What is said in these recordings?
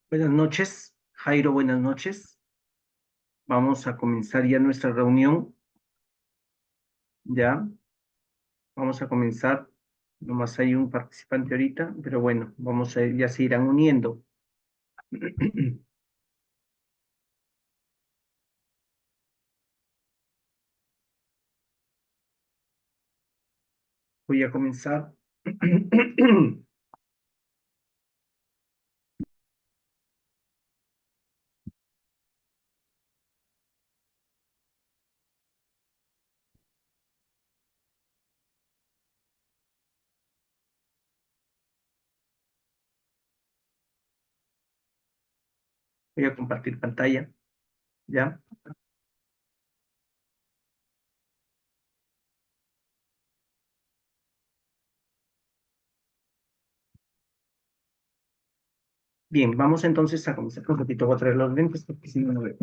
Buenas noches, Jairo, buenas noches. Vamos a comenzar ya nuestra reunión. Ya, vamos a comenzar. Nomás hay un participante ahorita, pero bueno, ya se irán uniendo. Voy a comenzar. Voy a compartir pantalla. Ya. Bien, vamos entonces a comenzar. Un ratito voy a traer los lentes porque si no, no veo.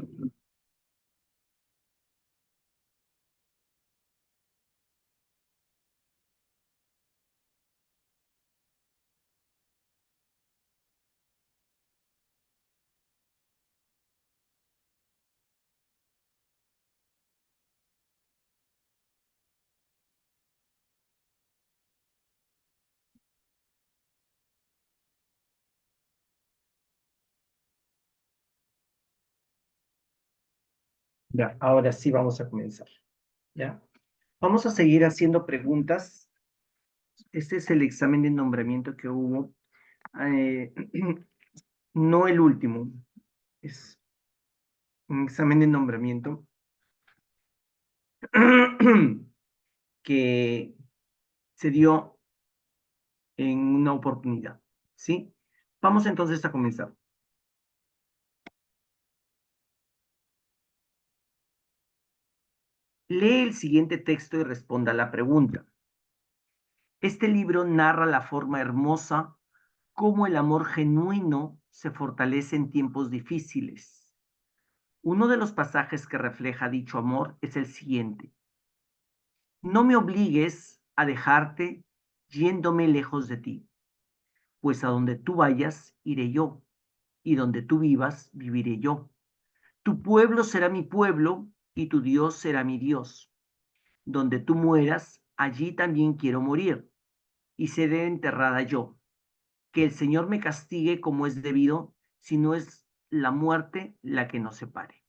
Ya, ahora sí vamos a comenzar. Ya. Vamos a seguir haciendo preguntas. Este es el examen de nombramiento que hubo. Eh, no el último, es un examen de nombramiento que se dio en una oportunidad, ¿sí? Vamos entonces a comenzar. Lee el siguiente texto y responda a la pregunta. Este libro narra la forma hermosa cómo el amor genuino se fortalece en tiempos difíciles. Uno de los pasajes que refleja dicho amor es el siguiente. No me obligues a dejarte yéndome lejos de ti, pues a donde tú vayas, iré yo, y donde tú vivas, viviré yo. Tu pueblo será mi pueblo, y tu Dios será mi Dios. Donde tú mueras, allí también quiero morir, y seré enterrada yo. Que el Señor me castigue como es debido, si no es la muerte la que nos separe.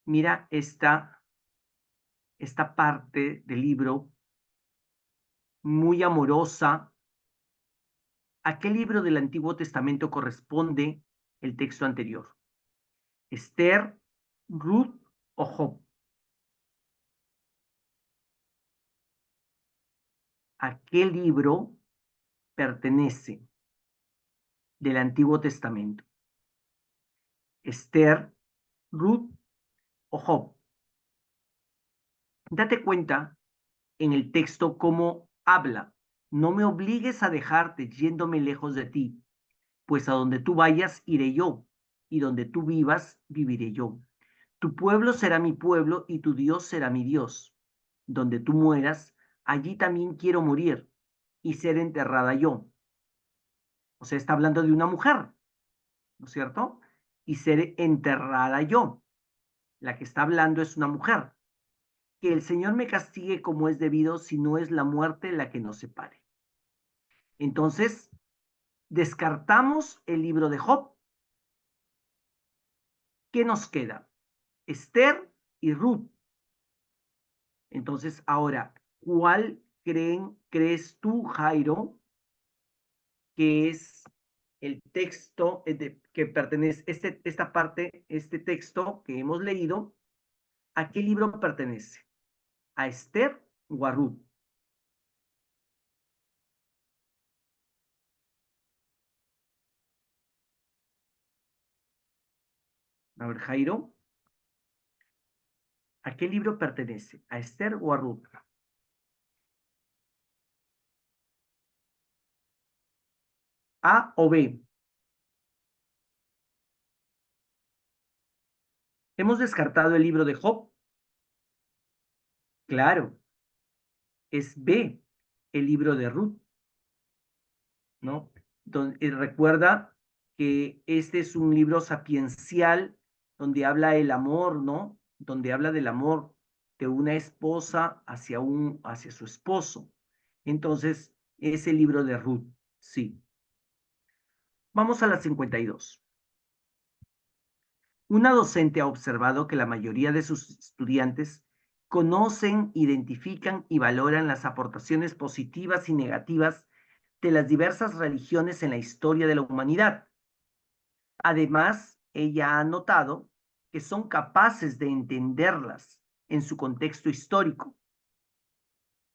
Mira esta parte del libro muy amorosa. ¿A qué libro del Antiguo Testamento corresponde el texto anterior? ¿Esther, Ruth o Job? ¿A qué libro pertenece del Antiguo Testamento? ¿Esther, Ruth o Job? Date cuenta en el texto cómo habla. No me obligues a dejarte yéndome lejos de ti, pues a donde tú vayas iré yo, y donde tú vivas viviré yo. Tu pueblo será mi pueblo y tu Dios será mi Dios. Donde tú mueras, allí también quiero morir y ser enterrada yo. O sea, está hablando de una mujer, ¿no es cierto? Y ser enterrada yo. La que está hablando es una mujer. Que el Señor me castigue como es debido, si no es la muerte la que nos separe. Entonces, descartamos el libro de Job. ¿Qué nos queda? Esther y Ruth. Entonces, ahora, ¿cuál crees tú, Jairo, que es el texto que pertenece, esta parte, este texto que hemos leído, ¿a qué libro pertenece? ¿A Esther o a Ruth? A ver, Jairo, ¿a qué libro pertenece? ¿A Esther o a Ruth? ¿A o B? Hemos descartado el libro de Job. Claro, es B, el libro de Ruth, ¿no? Recuerda que este es un libro sapiencial donde habla del amor, ¿no? Donde habla del amor de una esposa hacia su esposo. Entonces, es el libro de Ruth, sí. Vamos a la 52. Una docente ha observado que la mayoría de sus estudiantes conocen, identifican y valoran las aportaciones positivas y negativas de las diversas religiones en la historia de la humanidad. Además, ella ha notado que son capaces de entenderlas en su contexto histórico.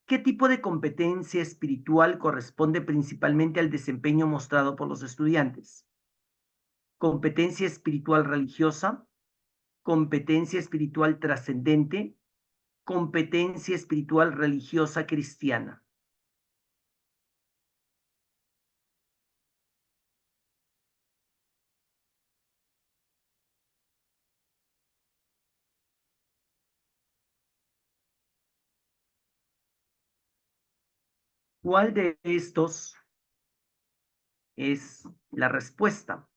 ¿Qué tipo de competencia espiritual corresponde principalmente al desempeño mostrado por los estudiantes? ¿Competencia espiritual religiosa? ¿Competencia espiritual trascendente? ¿Competencia espiritual religiosa cristiana? ¿Cuál de estos es la respuesta?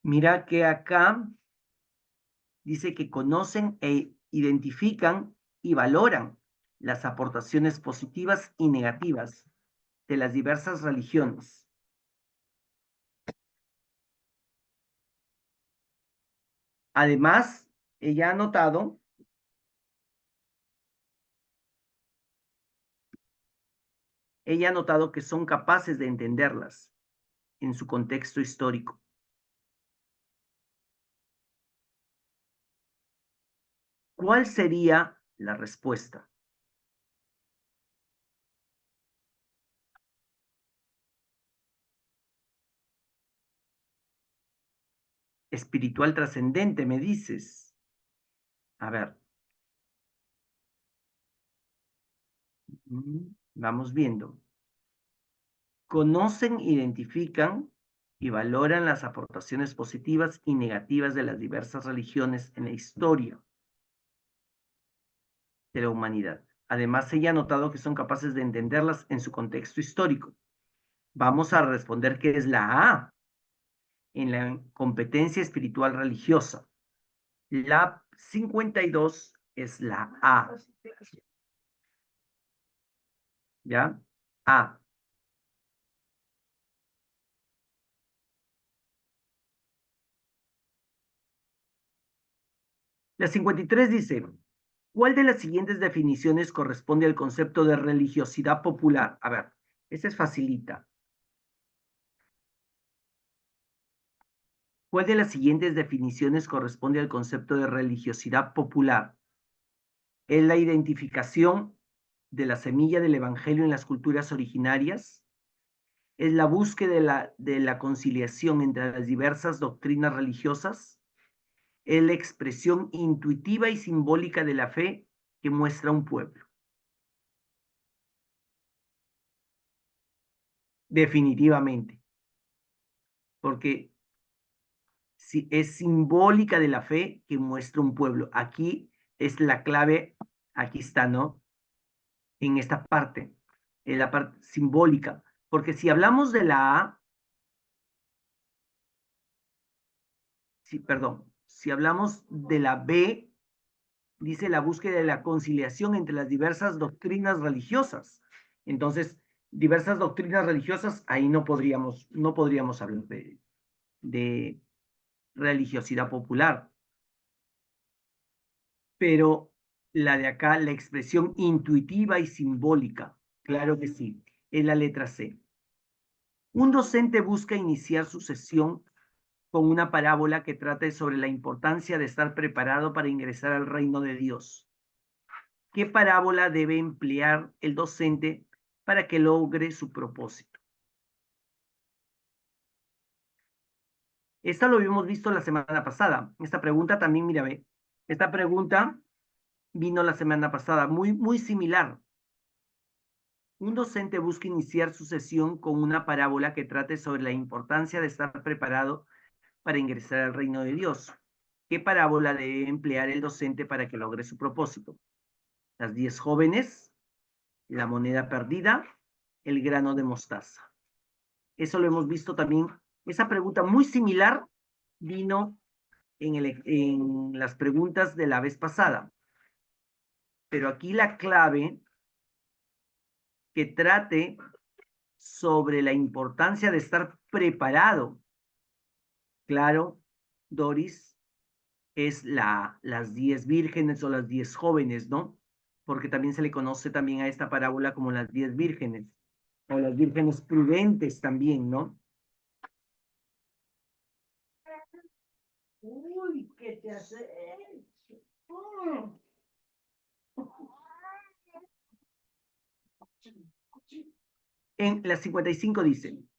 Mira que acá dice que conocen e identifican y valoran las aportaciones positivas y negativas de las diversas religiones. Además, ella ha notado, ella ha notado que son capaces de entenderlas en su contexto histórico. ¿Cuál sería la respuesta? Espiritual trascendente, me dices. A ver, vamos viendo. Conocen, identifican y valoran las aportaciones positivas y negativas de las diversas religiones en la historia de la humanidad. Además, ella ha notado que son capaces de entenderlas en su contexto histórico. Vamos a responder que es la A en la competencia espiritual religiosa. La 52 es la A. ¿Ya? A. La 53 dice, ¿cuál de las siguientes definiciones corresponde al concepto de religiosidad popular? A ver, esta es facilita. ¿Cuál de las siguientes definiciones corresponde al concepto de religiosidad popular? ¿Es la identificación de la semilla del Evangelio en las culturas originarias? ¿Es la búsqueda de la conciliación entre las diversas doctrinas religiosas? ¿Es la expresión intuitiva y simbólica de la fe que muestra un pueblo? Definitivamente, porque si es simbólica de la fe que muestra un pueblo. Aquí es la clave, aquí está, ¿no? En la parte simbólica. Porque si hablamos de la A, perdón, si hablamos de la B, dice la búsqueda de la conciliación entre las diversas doctrinas religiosas. Entonces, diversas doctrinas religiosas, ahí no podríamos hablar de religiosidad popular. Pero la de acá, la expresión intuitiva y simbólica, claro que sí, es la letra C. Un docente busca iniciar su sesión con una parábola que trate sobre la importancia de estar preparado para ingresar al reino de Dios. ¿Qué parábola debe emplear el docente para que logre su propósito? Esta lo habíamos visto la semana pasada. Esta pregunta también, mira, ve, esta pregunta vino la semana pasada, muy, muy similar. Un docente busca iniciar su sesión con una parábola que trate sobre la importancia de estar preparado para ingresar al reino de Dios. ¿Qué parábola debe emplear el docente para que logre su propósito? Las 10 jóvenes, La moneda perdida, el grano de mostaza. Eso lo hemos visto también. Esa pregunta muy similar vino en las preguntas de la vez pasada. Pero aquí la clave que trate sobre la importancia de estar preparado. Claro, Doris, es las 10 vírgenes o las 10 jóvenes, ¿no? Porque también se le conoce también a esta parábola como las 10 vírgenes, o las vírgenes prudentes también, ¿no? Uy, ¿qué te hace? En las 55 dicen,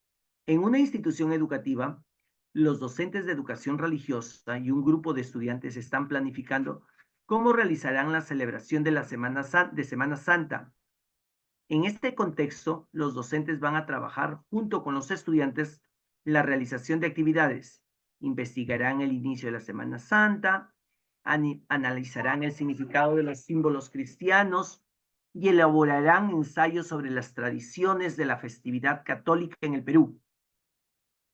en una institución educativa, los docentes de educación religiosa y un grupo de estudiantes están planificando cómo realizarán la celebración de la Semana Santa. En este contexto, los docentes van a trabajar junto con los estudiantes la realización de actividades. Investigarán el inicio de la Semana Santa, analizarán el significado de los símbolos cristianos y elaborarán ensayos sobre las tradiciones de la festividad católica en el Perú.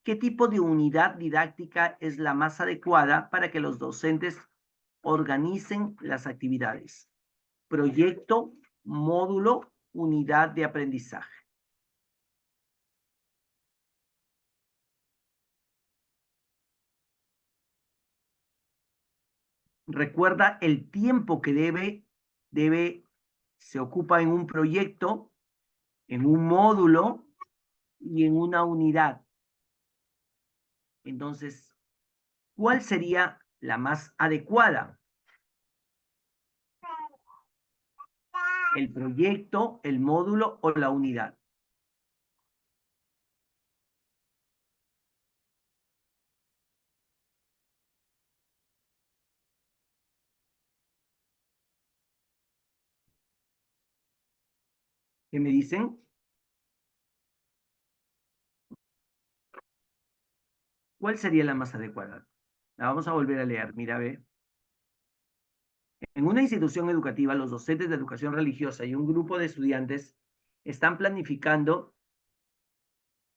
¿Qué tipo de unidad didáctica es la más adecuada para que los docentes organicen las actividades? Proyecto, módulo, unidad de aprendizaje. Recuerda el tiempo que se ocupa en un proyecto, en un módulo y en una unidad. Entonces, ¿cuál sería la más adecuada? ¿El proyecto, el módulo o la unidad? ¿Qué me dicen? ¿Cuál sería la más adecuada? La vamos a volver a leer. Mira, ve. En una institución educativa, los docentes de educación religiosa y un grupo de estudiantes están planificando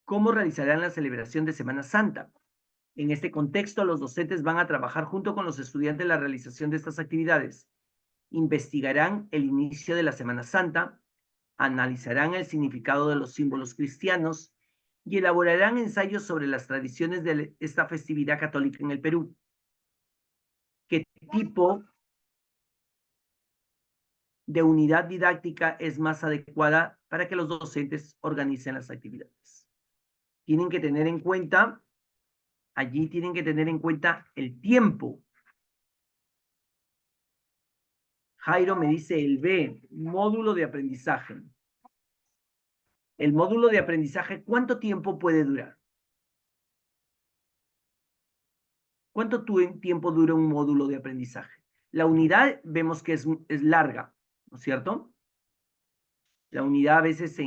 cómo realizarán la celebración de Semana Santa. En este contexto, los docentes van a trabajar junto con los estudiantes la realización de estas actividades. Investigarán el inicio de la Semana Santa, analizarán el significado de los símbolos cristianos y elaborarán ensayos sobre las tradiciones de esta festividad católica en el Perú. ¿Qué tipo de unidad didáctica es más adecuada para que los docentes organicen las actividades? Tienen que tener en cuenta, allí tienen que tener en cuenta el tiempo. Jairo me dice el B, módulo de aprendizaje. El módulo de aprendizaje, ¿cuánto tiempo puede durar? ¿Cuánto tiempo dura un módulo de aprendizaje? La unidad vemos que es larga, ¿no es cierto? La unidad a veces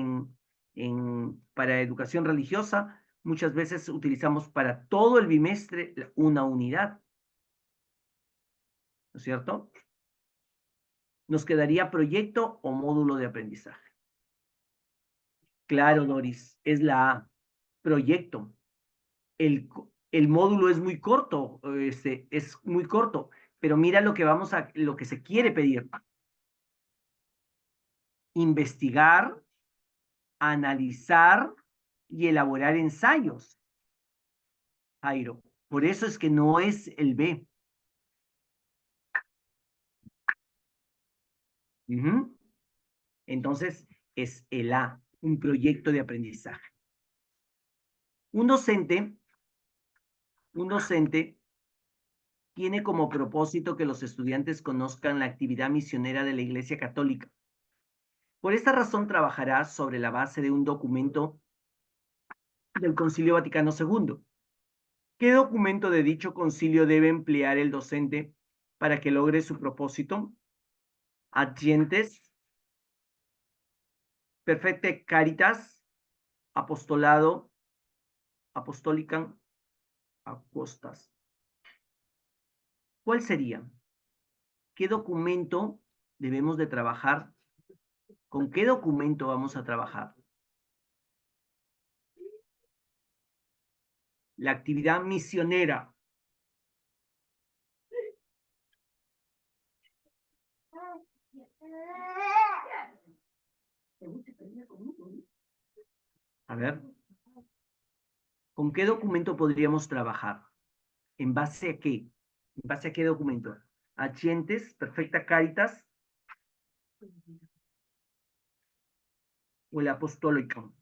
para educación religiosa, muchas veces utilizamos para todo el bimestre una unidad, ¿no es cierto? Nos quedaría proyecto o módulo de aprendizaje. Claro, Doris, es la A, proyecto. El módulo es muy corto, es muy corto, pero mira lo que se quiere pedir. Investigar, analizar y elaborar ensayos, Jairo. Por eso es que no es el B. Ujú. Entonces, es el A, un proyecto de aprendizaje. Un docente, un docente tiene como propósito que los estudiantes conozcan la actividad misionera de la Iglesia Católica. Por esta razón trabajará sobre la base de un documento del Concilio Vaticano II. ¿Qué documento de dicho concilio debe emplear el docente para que logre su propósito? Adyentes, Perfecte Caritas, Apostolado, Apostolicam, Acostas. ¿Cuál sería? ¿Qué documento debemos de trabajar ¿Con qué documento vamos a trabajar? La actividad misionera. A ver, ¿con qué documento podríamos trabajar? ¿En base a qué? ¿En base a qué documento? ¿Agentes, Perfecta Caritas o el Apostólico?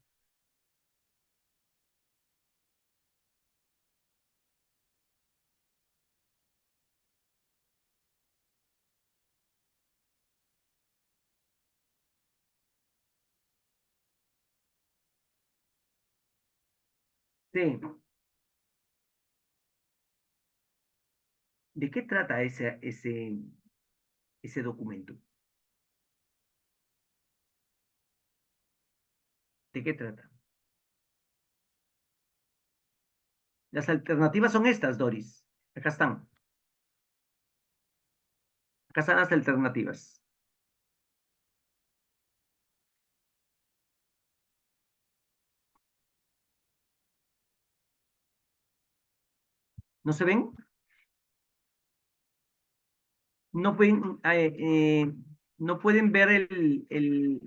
Sí. ¿De qué trata ese documento? ¿De qué trata? Las alternativas son estas, Doris. Acá están. Acá están las alternativas. ¿No se ven? No pueden, no pueden ver Yo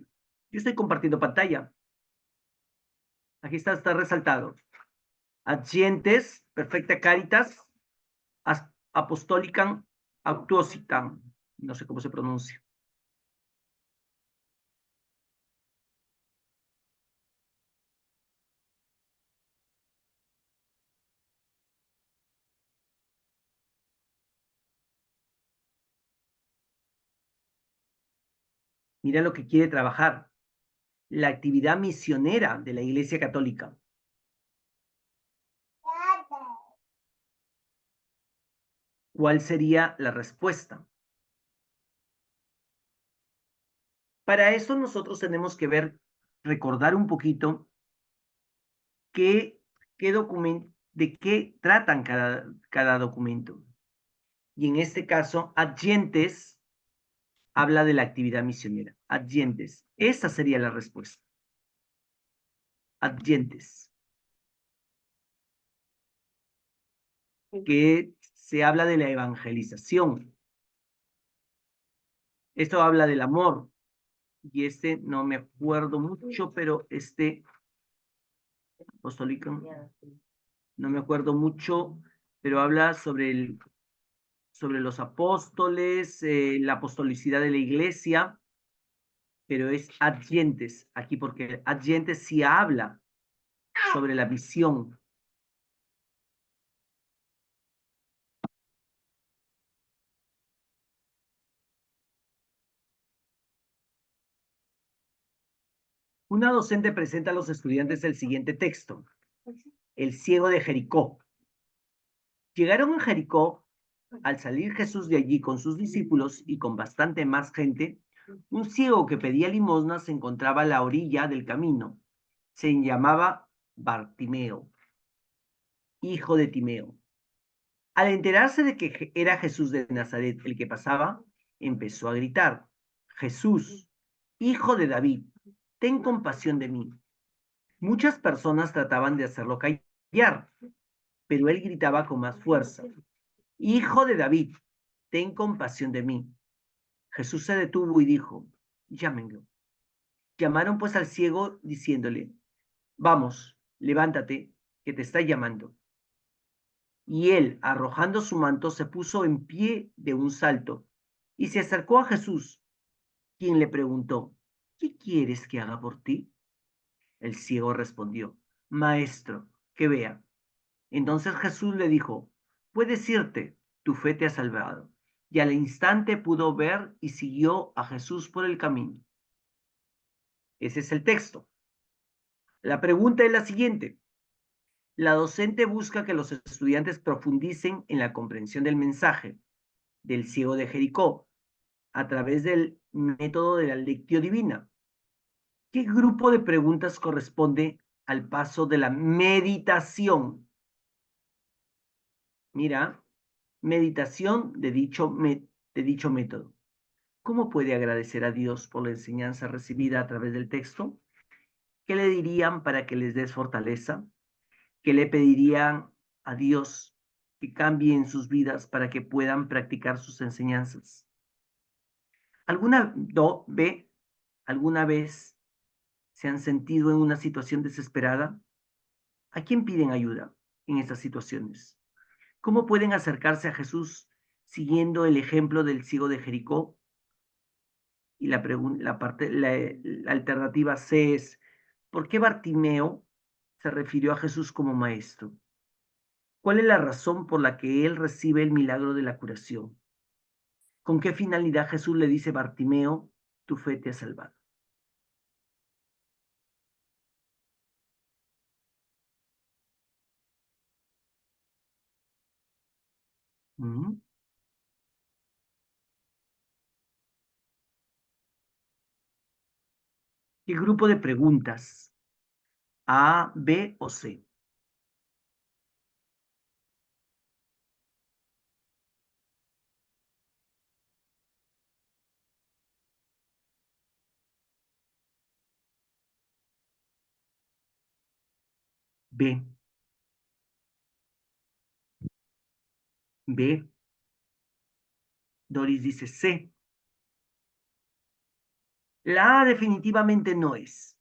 estoy compartiendo pantalla. Aquí está resaltado. Agentes, Perfecta Caritas, Apostolicam, Actuosicam. No sé cómo se pronuncia. Mira lo que quiere trabajar. La actividad misionera de la Iglesia Católica. ¿Cuál sería la respuesta? Para eso nosotros tenemos que recordar un poquito qué, de qué tratan cada documento. Y en este caso, adyentes habla de la actividad misionera. Adyentes. Esa sería la respuesta. Adyentes. Que se habla de la evangelización. Esto habla del amor. Y no me acuerdo mucho, pero apostólico, no me acuerdo mucho, pero habla sobre los apóstoles, la apostolicidad de la iglesia, pero es adyentes aquí, porque adyentes sí habla sobre la visión. Una docente presenta a los estudiantes el siguiente texto: el ciego de Jericó. Llegaron a Jericó. Al salir Jesús de allí con sus discípulos y con bastante más gente, un ciego que pedía limosna se encontraba a la orilla del camino. Se llamaba Bartimeo, hijo de Timeo. Al enterarse de que era Jesús de Nazaret el que pasaba, empezó a gritar: Jesús, hijo de David, ten compasión de mí. Muchas personas trataban de hacerlo callar, pero él gritaba con más fuerza: Hijo de David, ten compasión de mí. Jesús se detuvo y dijo: llámenlo. Llamaron pues al ciego diciéndole: vamos, levántate, que te está llamando. Y él, arrojando su manto, se puso en pie de un salto y se acercó a Jesús, quien le preguntó: ¿qué quieres que haga por ti? El ciego respondió: Maestro, que vea. Entonces Jesús le dijo: puedes irte, tu fe te ha salvado. Y al instante pudo ver y siguió a Jesús por el camino. Ese es el texto. La pregunta es la siguiente. La docente busca que los estudiantes profundicen en la comprensión del mensaje del ciego de Jericó a través del método de la lectio divina. ¿Qué grupo de preguntas corresponde al paso de la meditación? Mira, meditación de dicho método. ¿Cómo puede agradecer a Dios por la enseñanza recibida a través del texto? ¿Qué le dirían para que les des fortaleza? ¿Qué le pedirían a Dios que cambie en sus vidas para que puedan practicar sus enseñanzas? ¿B? ¿Alguna vez se han sentido en una situación desesperada? ¿A quién piden ayuda en estas situaciones? ¿Cómo pueden acercarse a Jesús siguiendo el ejemplo del ciego de Jericó? Y la alternativa C es, ¿por qué Bartimeo se refirió a Jesús como maestro? ¿Cuál es la razón por la que él recibe el milagro de la curación? ¿Con qué finalidad Jesús le dice a Bartimeo, tu fe te ha salvado? ¿Mm? ¿Qué grupo de preguntas? ¿A, B o C? B, B. Doris dice C. La A definitivamente no es.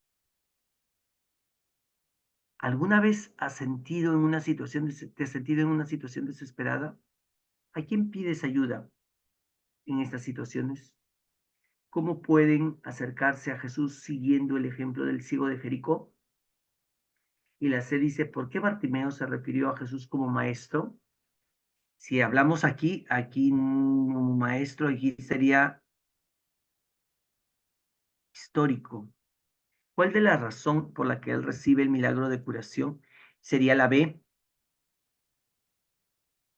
¿Alguna vez te has sentido en una situación desesperada? ¿A quién pides ayuda en estas situaciones? ¿Cómo pueden acercarse a Jesús siguiendo el ejemplo del ciego de Jericó? Y la C dice, ¿por qué Bartimeo se refirió a Jesús como maestro? Si hablamos aquí un maestro, aquí sería histórico. ¿Cuál de la razón por la que él recibe el milagro de curación sería la B?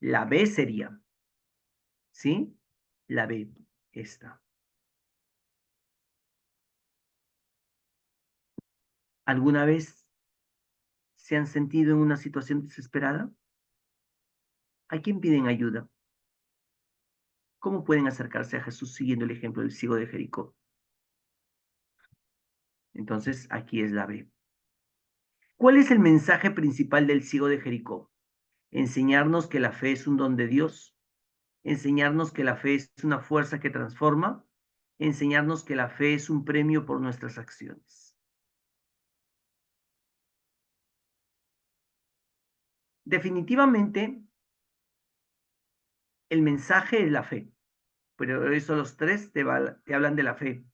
La B sería, ¿sí? La B, esta. ¿Alguna vez se han sentido en una situación desesperada? ¿A quién piden ayuda? ¿Cómo pueden acercarse a Jesús siguiendo el ejemplo del ciego de Jericó? Entonces, aquí es la B. ¿Cuál es el mensaje principal del ciego de Jericó? Enseñarnos que la fe es un don de Dios, enseñarnos que la fe es una fuerza que transforma, enseñarnos que la fe es un premio por nuestras acciones. Definitivamente, el mensaje es la fe, pero eso los tres te hablan de la fe.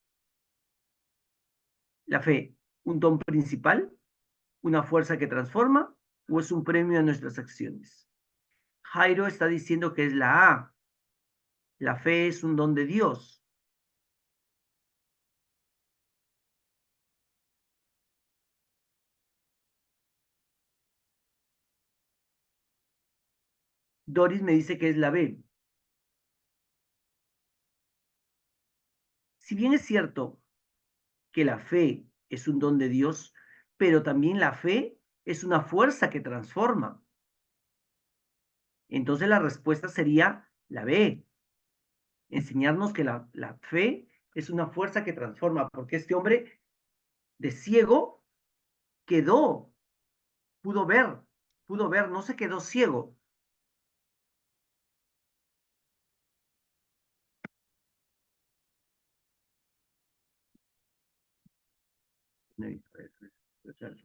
La fe, un don principal, una fuerza que transforma o es un premio a nuestras acciones. Jairo está diciendo que es la A. La fe es un don de Dios. Doris me dice que es la B. Si bien es cierto que la fe es un don de Dios, pero también la fe es una fuerza que transforma. Entonces la respuesta sería la B, enseñarnos que la fe es una fuerza que transforma, porque este hombre de ciego quedó, pudo ver, pudo ver, no se quedó ciego.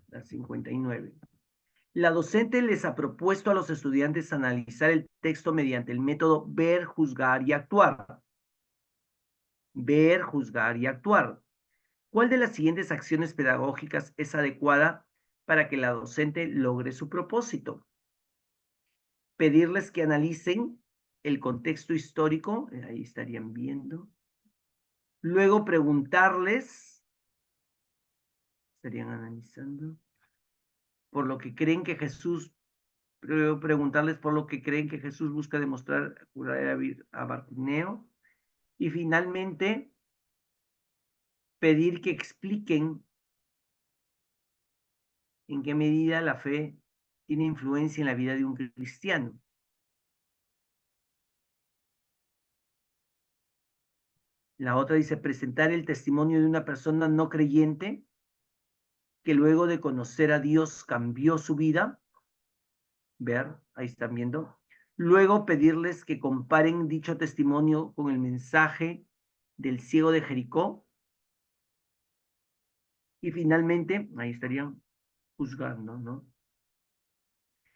La 59. La docente les ha propuesto a los estudiantes analizar el texto mediante el método ver, juzgar y actuar. Ver, juzgar y actuar. ¿Cuál de las siguientes acciones pedagógicas es adecuada para que la docente logre su propósito? Pedirles que analicen el contexto histórico, ahí estarían viendo. Luego preguntarles, estarían analizando, por lo que creen que Jesús, preguntarles por lo que creen que Jesús busca demostrar curar a Bartimeo. Y finalmente, pedir que expliquen en qué medida la fe tiene influencia en la vida de un cristiano. La otra dice presentar el testimonio de una persona no creyente que luego de conocer a Dios cambió su vida. Ver, ahí están viendo. Luego pedirles que comparen dicho testimonio con el mensaje del ciego de Jericó. Y finalmente, ahí estarían juzgando, ¿no?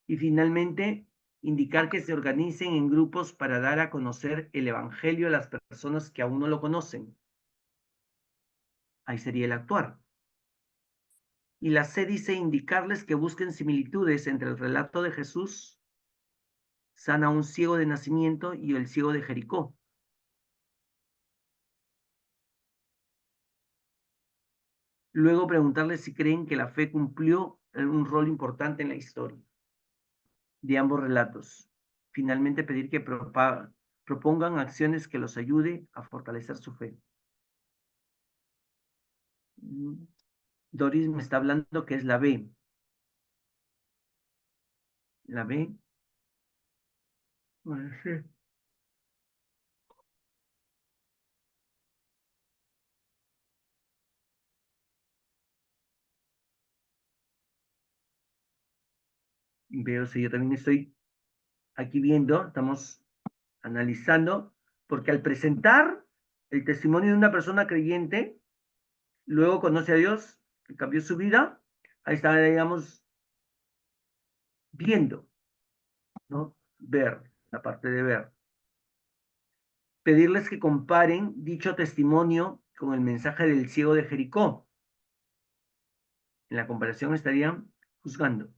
Y finalmente, indicar que se organicen en grupos para dar a conocer el Evangelio a las personas que aún no lo conocen. Ahí sería el actuar. Y la C dice indicarles que busquen similitudes entre el relato de Jesús, sana a un ciego de nacimiento, y el ciego de Jericó. Luego preguntarles si creen que la fe cumplió un rol importante en la historia de ambos relatos. Finalmente pedir que propongan acciones que los ayude a fortalecer su fe. Doris me está hablando que es la B. La B. Bueno, sí. Veo si yo también estoy aquí viendo, estamos analizando, porque al presentar el testimonio de una persona creyente, luego conoce a Dios, que cambió su vida, ahí está, digamos, viendo, ¿no? Ver, la parte de ver. Pedirles que comparen dicho testimonio con el mensaje del ciego de Jericó. En la comparación estarían juzgando,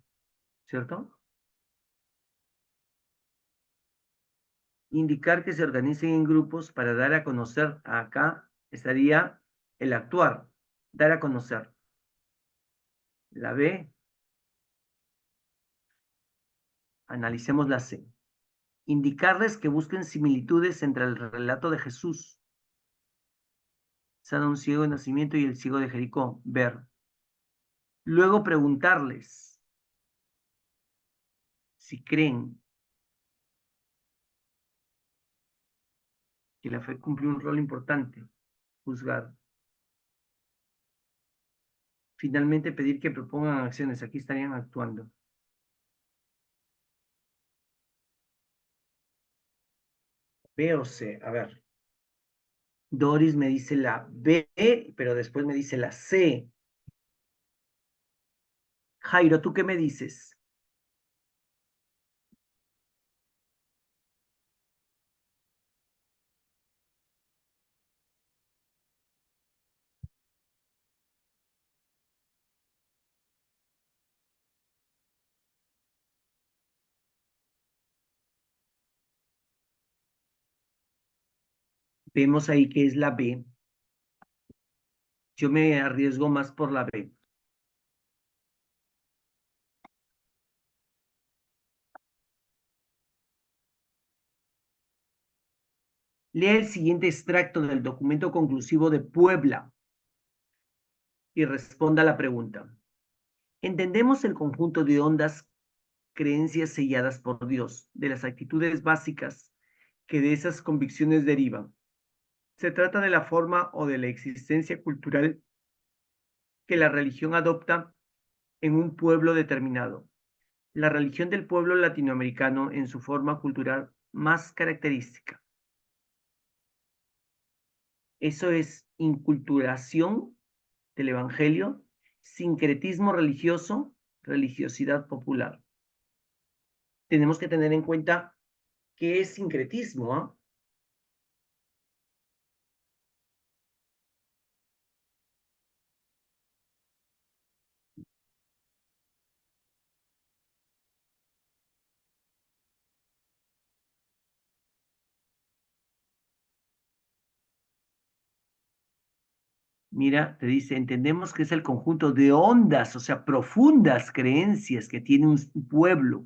¿cierto? Indicar que se organicen en grupos para dar a conocer. Acá estaría el actuar, dar a conocer. La B, analicemos la C. Indicarles que busquen similitudes entre el relato de Jesús, sana un ciego de nacimiento, y el ciego de Jericó. Ver. Luego preguntarles si creen que la fe cumplió un rol importante. Juzgar. Finalmente pedir que propongan acciones. Aquí estarían actuando. B o C. A ver. Doris me dice la B, pero después me dice la C. Jairo, ¿tú qué me dices? Vemos ahí que es la B. Yo me arriesgo más por la B. Lea el siguiente extracto del documento conclusivo de Puebla y responda a la pregunta. Entendemos el conjunto de hondas creencias selladas por Dios, de las actitudes básicas que de esas convicciones derivan. Se trata de la forma o de la existencia cultural que la religión adopta en un pueblo determinado. La religión del pueblo latinoamericano en su forma cultural más característica. Eso es inculturación del evangelio, sincretismo religioso, religiosidad popular. Tenemos que tener en cuenta qué es sincretismo, ¿ah? Mira, te dice, entendemos que es el conjunto de hondas, o sea, profundas creencias que tiene un pueblo,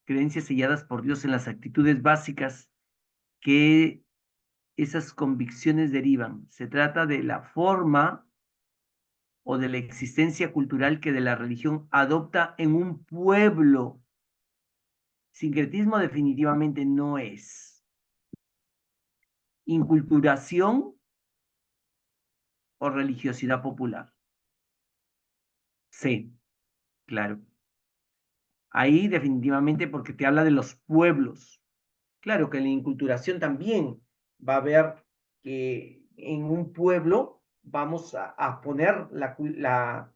creencias selladas por Dios en las actitudes básicas que esas convicciones derivan. Se trata de la forma o de la existencia cultural que de la religión adopta en un pueblo. Sincretismo definitivamente no es. ¿Inculturación o religiosidad popular? Sí, claro. Ahí definitivamente porque te habla de los pueblos. Claro que en la inculturación también va a haber que en un pueblo vamos a poner la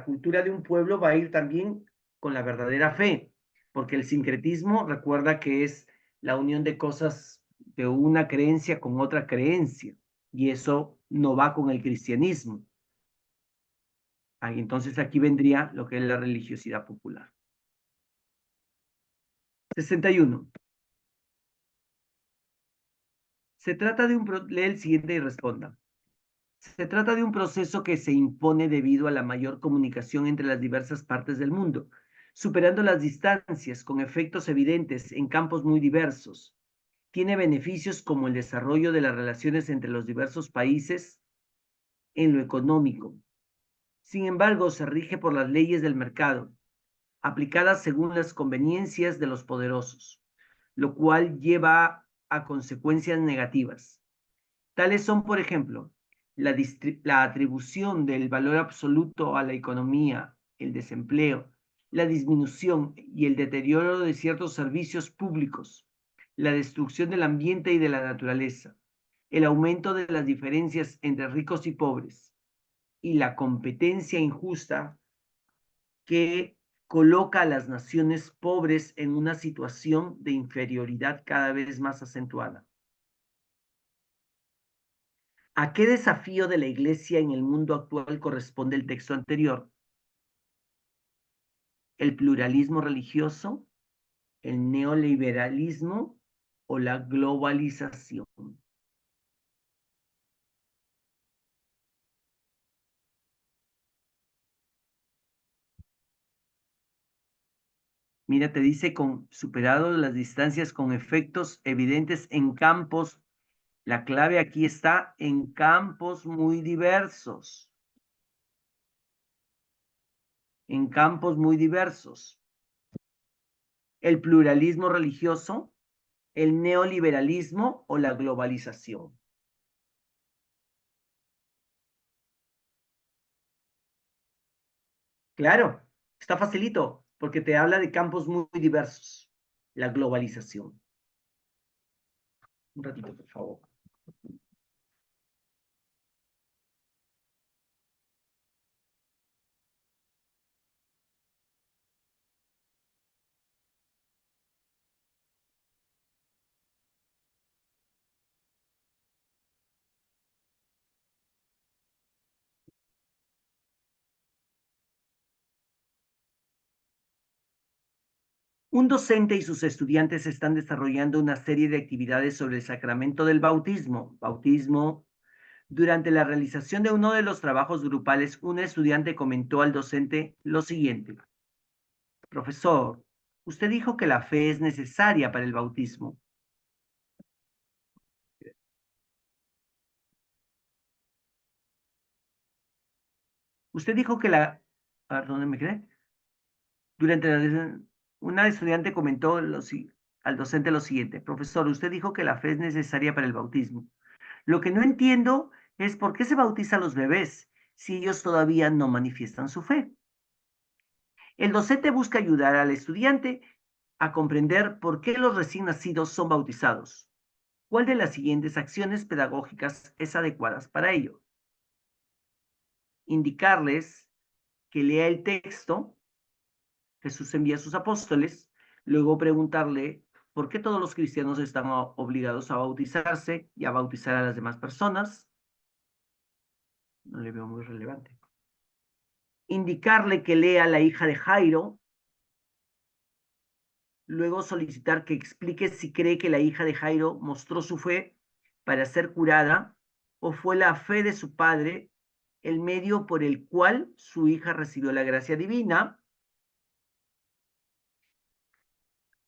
cultura de un pueblo va a ir también con la verdadera fe, porque el sincretismo recuerda que es la unión de cosas de una creencia con otra creencia, y eso no va con el cristianismo. Entonces aquí vendría lo que es la religiosidad popular. 61. Se trata de un... Lee el siguiente y responda. Se trata de un proceso que se impone debido a la mayor comunicación entre las diversas partes del mundo, superando las distancias con efectos evidentes en campos muy diversos. Tiene beneficios como el desarrollo de las relaciones entre los diversos países en lo económico. Sin embargo, se rige por las leyes del mercado, aplicadas según las conveniencias de los poderosos, lo cual lleva a consecuencias negativas. Tales son, por ejemplo, la atribución del valor absoluto a la economía, el desempleo, la disminución y el deterioro de ciertos servicios públicos, la destrucción del ambiente y de la naturaleza, el aumento de las diferencias entre ricos y pobres, y la competencia injusta que coloca a las naciones pobres en una situación de inferioridad cada vez más acentuada. ¿A qué desafío de la Iglesia en el mundo actual corresponde el texto anterior? ¿El pluralismo religioso, el neoliberalismo o la globalización? Mira, te dice con superado las distancias con efectos evidentes en campos. La clave aquí está en campos muy diversos, en campos muy diversos. El pluralismo religioso, el neoliberalismo o la globalización. Claro, está facilito, porque te habla de campos muy diversos. La globalización. Un ratito, por favor. Un docente y sus estudiantes están desarrollando una serie de actividades sobre el sacramento del bautismo. Durante la realización de uno de los trabajos grupales, un estudiante comentó al docente lo siguiente: Profesor, usted dijo que la fe es necesaria para el bautismo. Usted dijo que la... ¿Dónde me quedé? Durante la... Una estudiante comentó al docente lo siguiente: Profesor, usted dijo que la fe es necesaria para el bautismo. Lo que no entiendo es por qué se bautiza a los bebés si ellos todavía no manifiestan su fe. El docente busca ayudar al estudiante a comprender por qué los recién nacidos son bautizados. ¿Cuál de las siguientes acciones pedagógicas es adecuada para ello? Indicarles que lea el texto, Jesús envía a sus apóstoles, luego preguntarle por qué todos los cristianos están obligados a bautizarse y a bautizar a las demás personas. No le veo muy relevante. Indicarle que lea la hija de Jairo, luego solicitar que explique si cree que la hija de Jairo mostró su fe para ser curada o fue la fe de su padre el medio por el cual su hija recibió la gracia divina.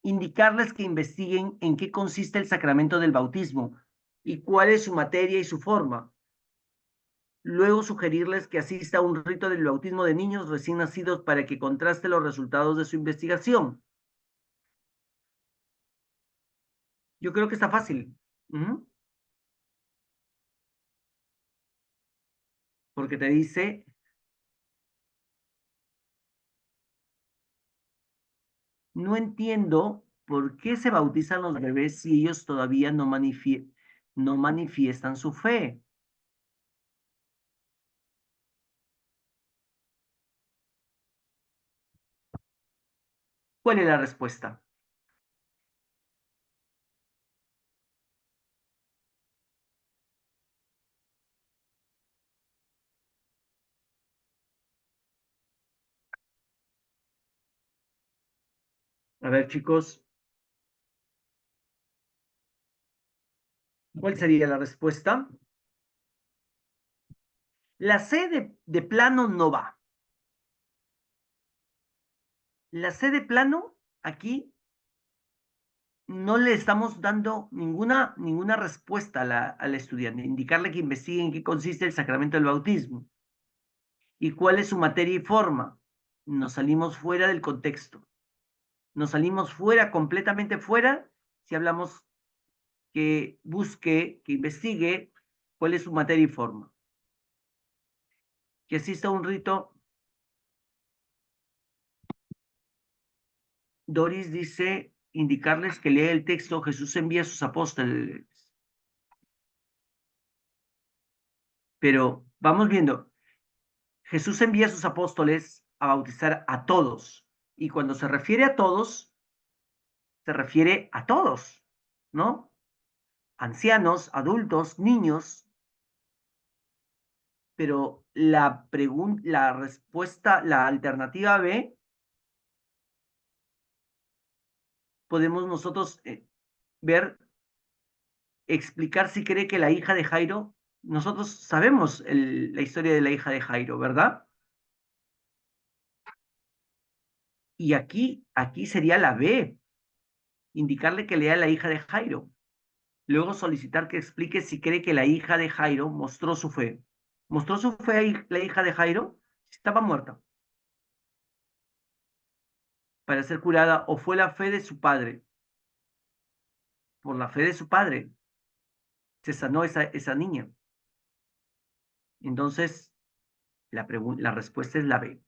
Indicarles que investiguen en qué consiste el sacramento del bautismo y cuál es su materia y su forma. Luego sugerirles que asista a un rito del bautismo de niños recién nacidos para que contraste los resultados de su investigación. Yo creo que está fácil. Uh -huh. porque te dice, no entiendo por qué se bautizan los bebés si ellos todavía no manifiestan su fe. ¿Cuál es la respuesta? A ver, chicos, ¿cuál sería la respuesta? La C de plano no va. La C de plano, aquí no le estamos dando ninguna respuesta a al estudiante, indicarle que investigue en qué consiste el sacramento del bautismo y cuál es su materia y forma. Nos salimos fuera del contexto, nos salimos fuera, completamente fuera, si hablamos que busque, que investigue cuál es su materia y forma. Que exista un rito. Doris dice indicarles que lea el texto, Jesús envía a sus apóstoles, pero vamos viendo, Jesús envía a sus apóstoles a bautizar a todos, y cuando se refiere a todos, se refiere a todos, ¿no? Ancianos, adultos, niños, pero la respuesta, la alternativa B, podemos nosotros ver, explicar si cree que la hija de Jairo, nosotros sabemos la historia de la hija de Jairo, ¿verdad? Y aquí sería la B, indicarle que lea la hija de Jairo. Luego solicitar que explique si cree que la hija de Jairo mostró su fe. ¿Mostró su fe la hija de Jairo? Estaba muerta para ser curada o fue la fe de su padre. Por la fe de su padre se sanó esa niña. Entonces, la respuesta es la B.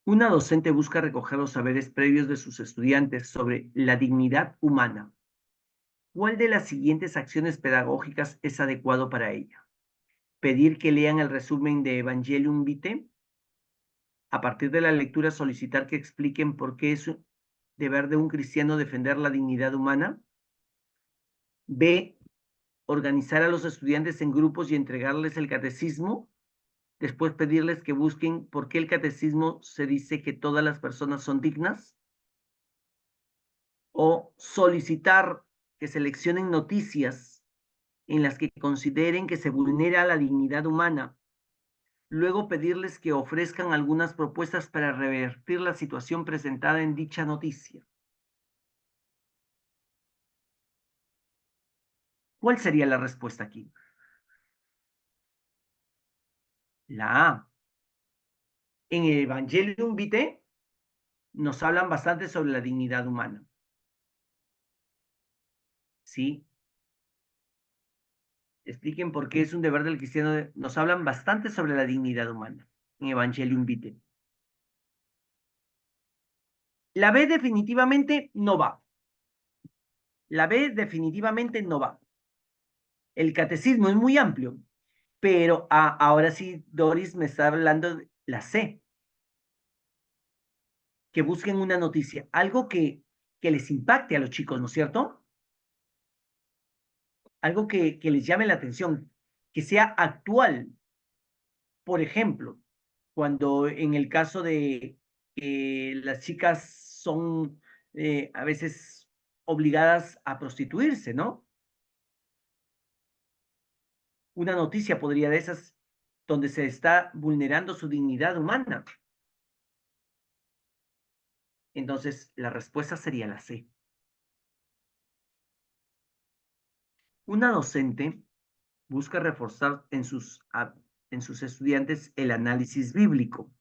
Una docente busca recoger los saberes previos de sus estudiantes sobre la dignidad humana. ¿Cuál de las siguientes acciones pedagógicas es adecuado para ella? Pedir que lean el resumen de Evangelium Vitae, a partir de la lectura solicitar que expliquen por qué es deber de un cristiano defender la dignidad humana. B, organizar a los estudiantes en grupos y entregarles el catecismo. Después pedirles que busquen por qué el catecismo se dice que todas las personas son dignas. O solicitar que seleccionen noticias en las que consideren que se vulnera la dignidad humana. Luego pedirles que ofrezcan algunas propuestas para revertir la situación presentada en dicha noticia. ¿Cuál sería la respuesta aquí? La A. En el Evangelium Vitae nos hablan bastante sobre la dignidad humana. ¿Sí? Expliquen por qué es un deber del cristiano. Nos hablan bastante sobre la dignidad humana en Evangelium Vitae. La B definitivamente no va. La B definitivamente no va. El catecismo es muy amplio, pero ahora sí, Doris me está hablando de la C, que busquen una noticia, algo que les impacte a los chicos, ¿no es cierto? Algo que les llame la atención, que sea actual. Por ejemplo, cuando en el caso de que las chicas son a veces obligadas a prostituirse, ¿no? Una noticia podría de esas donde se está vulnerando su dignidad humana. Entonces, la respuesta sería la C. Una docente busca reforzar en sus estudiantes el análisis bíblico.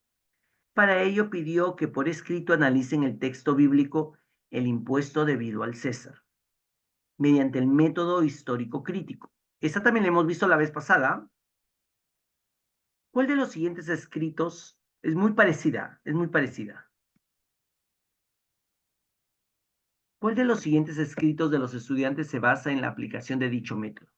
Para ello pidió que por escrito analicen el texto bíblico el impuesto debido al César, mediante el método histórico crítico. Esta también la hemos visto la vez pasada. ¿Cuál de los siguientes escritos es muy parecida? Es muy parecida. ¿Cuál de los siguientes escritos de los estudiantes se basa en la aplicación de dicho método?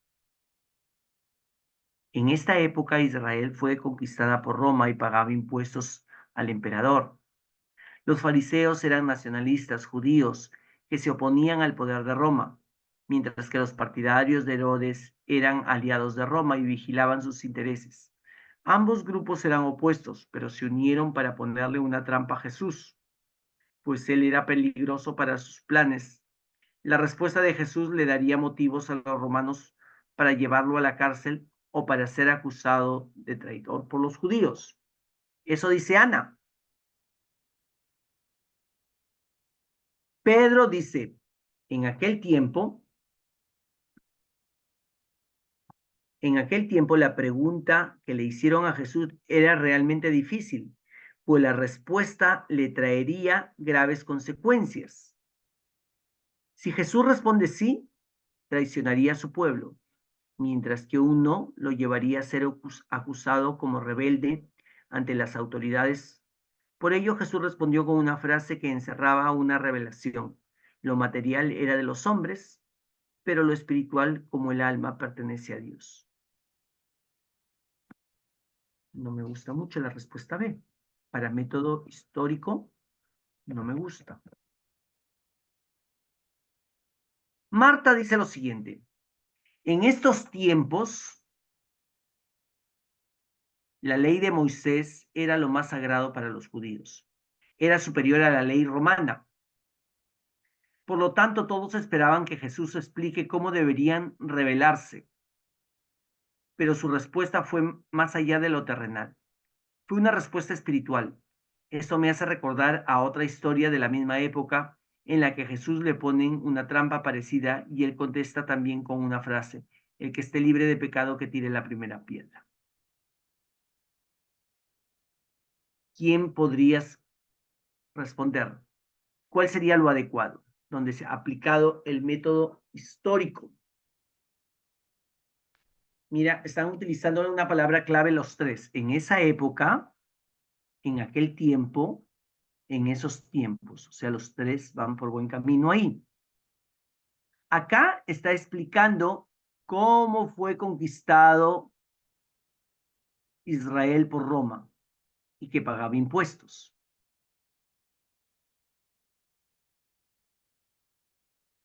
En esta época Israel fue conquistada por Roma y pagaba impuestos al emperador. Los fariseos eran nacionalistas judíos que se oponían al poder de Roma, mientras que los partidarios de Herodes eran aliados de Roma y vigilaban sus intereses. Ambos grupos eran opuestos, pero se unieron para ponerle una trampa a Jesús, pues él era peligroso para sus planes. La respuesta de Jesús le daría motivos a los romanos para llevarlo a la cárcel o para ser acusado de traidor por los judíos. Eso dice Ana. Pedro dice, en aquel tiempo, la pregunta que le hicieron a Jesús era realmente difícil, pues la respuesta le traería graves consecuencias. Si Jesús responde sí, traicionaría a su pueblo, mientras que un no lo llevaría a ser acusado como rebelde ante las autoridades. Por ello Jesús respondió con una frase que encerraba una revelación. Lo material era de los hombres, pero lo espiritual, como el alma, pertenece a Dios. No me gusta mucho la respuesta B. Para método histórico, no me gusta. Marta dice lo siguiente. En estos tiempos, la ley de Moisés era lo más sagrado para los judíos. Era superior a la ley romana. Por lo tanto, todos esperaban que Jesús explique cómo deberían rebelarse, pero su respuesta fue más allá de lo terrenal. Fue una respuesta espiritual. Esto me hace recordar a otra historia de la misma época en la que Jesús le ponen una trampa parecida y él contesta también con una frase: el que esté libre de pecado que tire la primera piedra. ¿Quién podrías responder? ¿Cuál sería lo adecuado? Donde se ha aplicado el método histórico. Mira, están utilizando una palabra clave los tres. En esa época, en aquel tiempo, en esos tiempos. O sea, los tres van por buen camino ahí. Acá está explicando cómo fue conquistado Israel por Roma y que pagaba impuestos.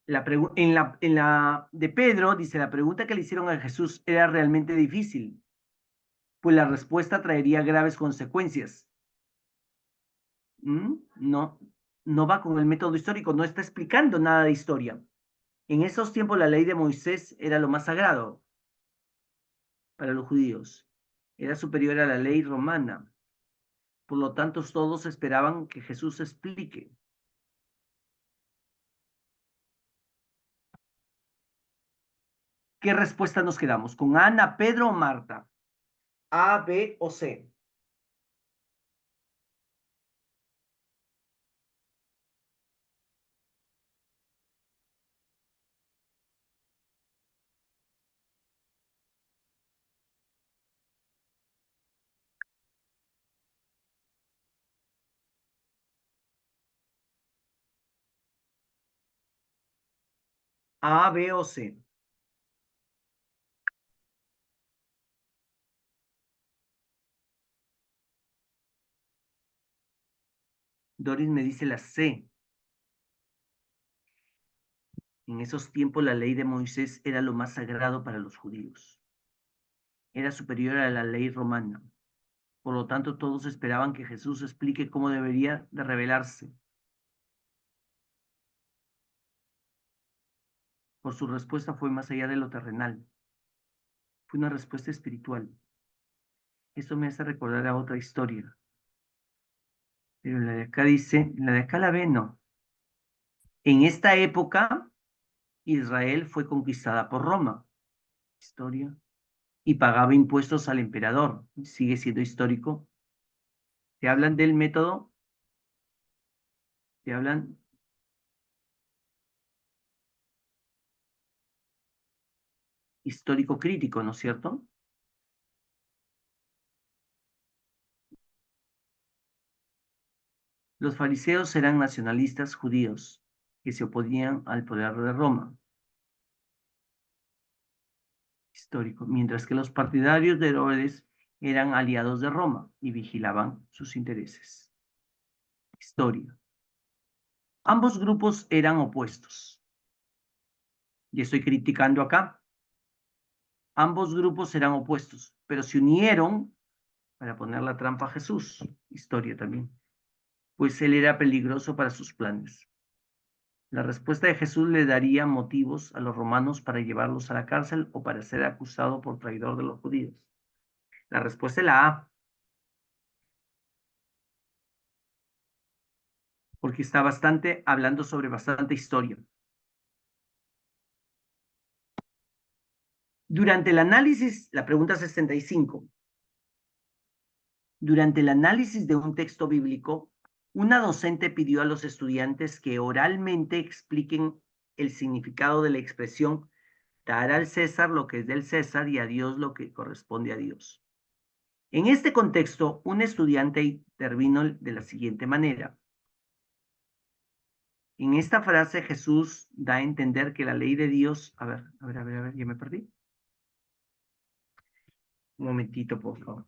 En la de Pedro dice, la pregunta que le hicieron a Jesús era realmente difícil, pues la respuesta traería graves consecuencias. No, no va con el método histórico, no está explicando nada de historia. En esos tiempos la ley de Moisés era lo más sagrado para los judíos. Era superior a la ley romana. Por lo tanto, todos esperaban que Jesús explique. ¿Qué respuesta nos quedamos? ¿Con Ana, Pedro o Marta? A, B o C. A, B o C. Doris me dice la C. En esos tiempos la ley de Moisés era lo más sagrado para los judíos. Era superior a la ley romana. Por lo tanto, todos esperaban que Jesús explique cómo debería de revelarse. Por su respuesta fue más allá de lo terrenal. Fue una respuesta espiritual. Esto me hace recordar a otra historia. Pero la de acá dice, la de acá la ve, no. En esta época, Israel fue conquistada por Roma. Historia. Y pagaba impuestos al emperador. Sigue siendo histórico. Te hablan del método, te hablan histórico crítico, ¿no es cierto? Los fariseos eran nacionalistas judíos que se oponían al poder de Roma, histórico, mientras que los partidarios de Herodes eran aliados de Roma y vigilaban sus intereses. Historia. Ambos grupos eran opuestos. Y estoy criticando acá. Ambos grupos eran opuestos, pero se unieron para poner la trampa a Jesús. Historia también. Pues él era peligroso para sus planes. La respuesta de Jesús le daría motivos a los romanos para llevarlos a la cárcel o para ser acusado por traidor de los judíos. La respuesta es la A, porque está hablando sobre bastante historia. Durante el análisis, la pregunta 65, durante el análisis de un texto bíblico, una docente pidió a los estudiantes que oralmente expliquen el significado de la expresión dar al César lo que es del César y a Dios lo que corresponde a Dios. En este contexto, un estudiante intervino de la siguiente manera. En esta frase Jesús da a entender que la ley de Dios, a ver, ya me perdí. Un momentito, por favor.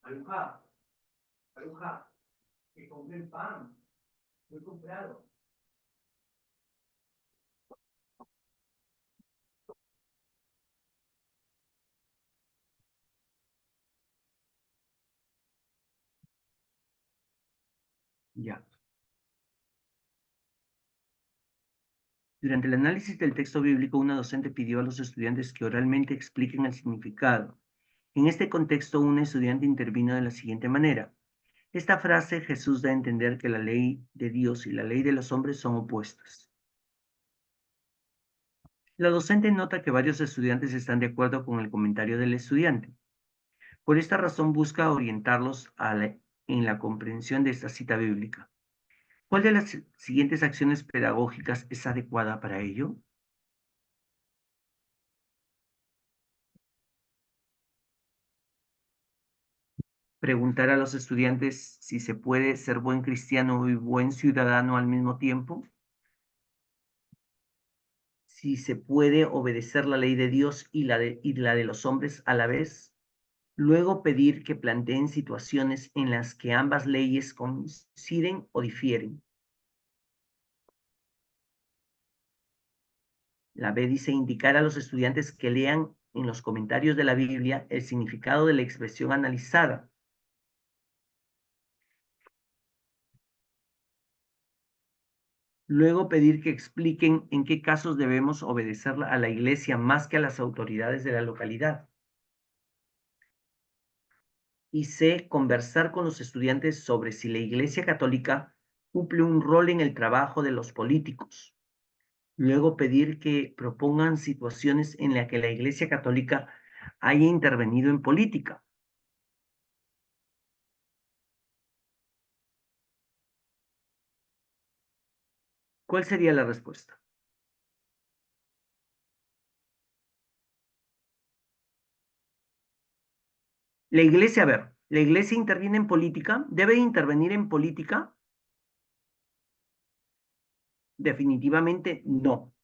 Aluja, aluja, que compré el pan, lo he comprado. Ya. Durante el análisis del texto bíblico, una docente pidió a los estudiantes que oralmente expliquen el significado. En este contexto, un estudiante intervino de la siguiente manera. Esta frase Jesús da a entender que la ley de Dios y la ley de los hombres son opuestas. La docente nota que varios estudiantes están de acuerdo con el comentario del estudiante. Por esta razón busca orientarlos en la comprensión de esta cita bíblica. ¿Cuál de las siguientes acciones pedagógicas es adecuada para ello? Preguntar a los estudiantes si se puede ser buen cristiano y buen ciudadano al mismo tiempo. Si se puede obedecer la ley de Dios y la de los hombres a la vez. Luego pedir que planteen situaciones en las que ambas leyes coinciden o difieren. La B dice indicar a los estudiantes que lean en los comentarios de la Biblia el significado de la expresión analizada. Luego pedir que expliquen en qué casos debemos obedecer a la iglesia más que a las autoridades de la localidad. Y C, conversar con los estudiantes sobre si la iglesia católica cumple un rol en el trabajo de los políticos. Luego pedir que propongan situaciones en las que la iglesia católica haya intervenido en política. ¿Cuál sería la respuesta? La iglesia, a ver, ¿la iglesia interviene en política? ¿Debe intervenir en política? Definitivamente no.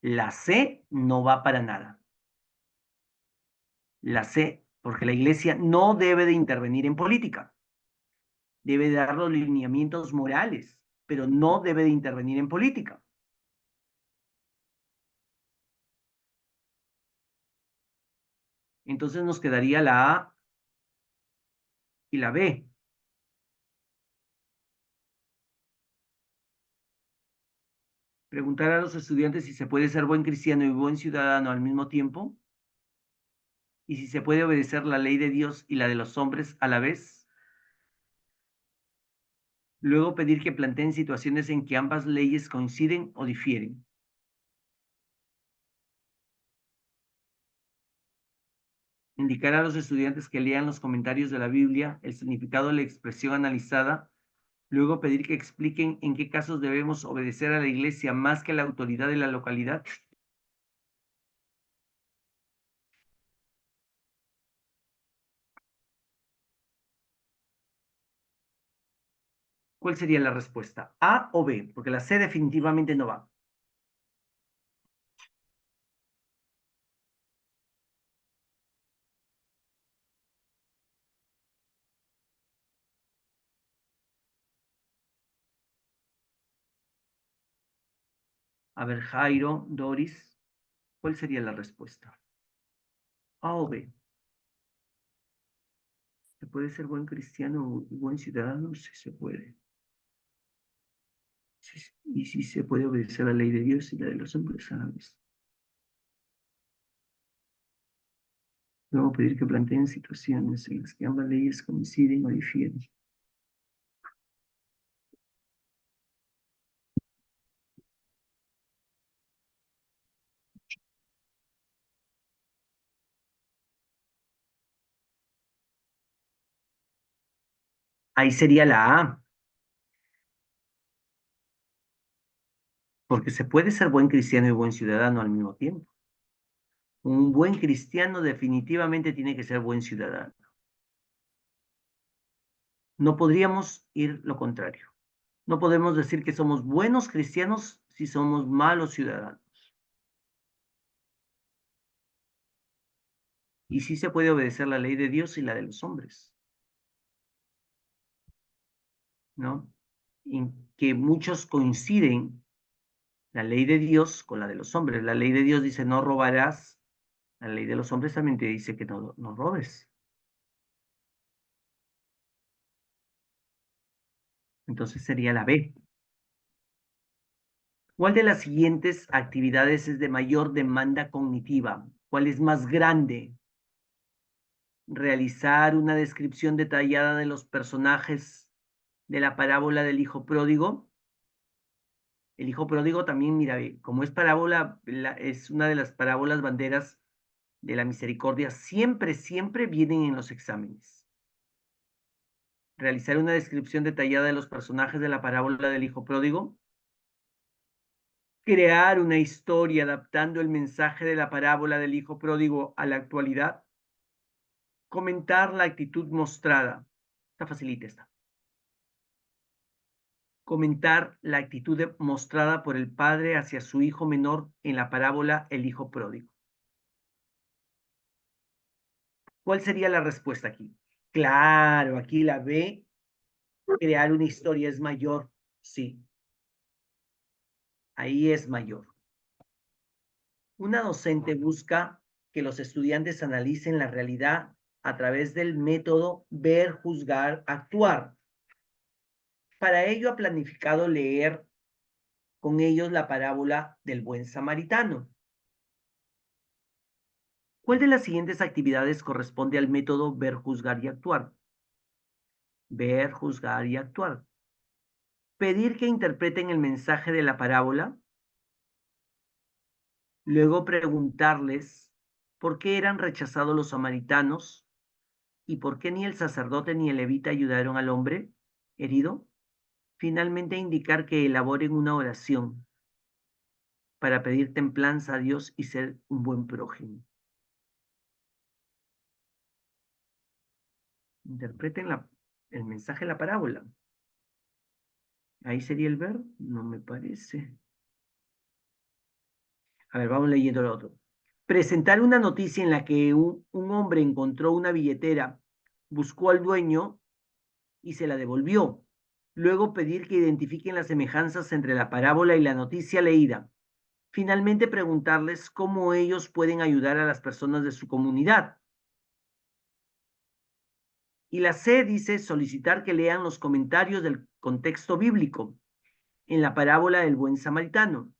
La C no va para nada. La C, porque la iglesia no debe de intervenir en política. Debe de dar los lineamientos morales, pero no debe de intervenir en política. Entonces nos quedaría la A y la B. Preguntar a los estudiantes si se puede ser buen cristiano y buen ciudadano al mismo tiempo, y si se puede obedecer la ley de Dios y la de los hombres a la vez. Luego pedir que planteen situaciones en que ambas leyes coinciden o difieren. Indicar a los estudiantes que lean los comentarios de la Biblia, el significado de la expresión analizada. Luego pedir que expliquen en qué casos debemos obedecer a la iglesia más que a la autoridad de la localidad. ¿Cuál sería la respuesta? ¿A o B? Porque la C definitivamente no va. A ver, Jairo, Doris, ¿cuál sería la respuesta? ¿A o B? ¿Se puede ser buen cristiano y buen ciudadano? Sí se puede. Sí, y sí se puede obedecer a la ley de Dios y la de los hombres a la vez. Luego pedir que planteen situaciones en las que ambas leyes coinciden o difieren. Ahí sería la A, porque se puede ser buen cristiano y buen ciudadano al mismo tiempo. Un buen cristiano definitivamente tiene que ser buen ciudadano. No podríamos ir lo contrario. No podemos decir que somos buenos cristianos si somos malos ciudadanos. Y sí se puede obedecer la ley de Dios y la de los hombres, ¿no? En que muchos coinciden la ley de Dios con la de los hombres. La ley de Dios dice no robarás. La ley de los hombres también te dice que no robes. Entonces sería la B. ¿Cuál de las siguientes actividades es de mayor demanda cognitiva? ¿Cuál es más grande? Realizar una descripción detallada de los personajes de la parábola del hijo pródigo. El hijo pródigo también, mira, como es parábola, es una de las parábolas banderas de la misericordia, siempre vienen en los exámenes. Realizar una descripción detallada de los personajes de la parábola del hijo pródigo. Crear una historia adaptando el mensaje de la parábola del hijo pródigo a la actualidad. Comentar la actitud mostrada. Está facilita esta. Comentar la actitud mostrada por el padre hacia su hijo menor en la parábola El hijo pródigo. ¿Cuál sería la respuesta aquí? Claro, aquí la B, crear una historia es mayor. Sí, ahí es mayor. Una docente busca que los estudiantes analicen la realidad a través del método ver, juzgar, actuar. Para ello ha planificado leer con ellos la parábola del buen samaritano. ¿Cuál de las siguientes actividades corresponde al método ver, juzgar y actuar? Ver, juzgar y actuar. Pedir que interpreten el mensaje de la parábola, luego preguntarles por qué eran rechazados los samaritanos y por qué ni el sacerdote ni el levita ayudaron al hombre herido. Finalmente indicar que elaboren una oración para pedir templanza a Dios y ser un buen prójimo. Interpreten el mensaje de la parábola. Ahí sería el ver, no me parece. A ver, vamos leyendo lo otro. Presentar una noticia en la que un hombre encontró una billetera, buscó al dueño y se la devolvió. Luego pedir que identifiquen las semejanzas entre la parábola y la noticia leída. Finalmente preguntarles cómo ellos pueden ayudar a las personas de su comunidad. Y la C dice solicitar que lean los comentarios del contexto bíblico en la parábola del buen samaritano.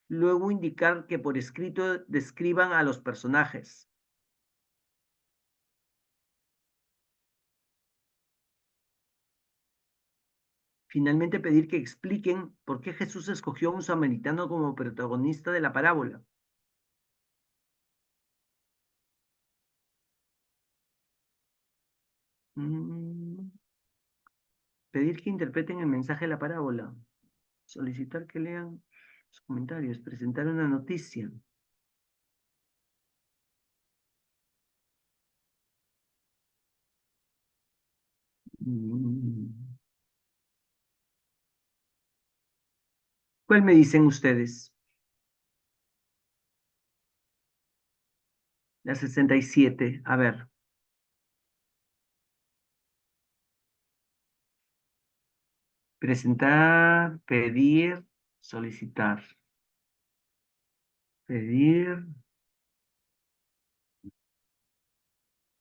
Luego indicar que por escrito describan a los personajes. Finalmente pedir que expliquen por qué Jesús escogió a un samaritano como protagonista de la parábola. Pedir que interpreten el mensaje de la parábola. Solicitar que lean los comentarios. Presentar una noticia. Mm. ¿Cuál me dicen ustedes? La 67. A ver. Presentar, pedir, solicitar. Pedir.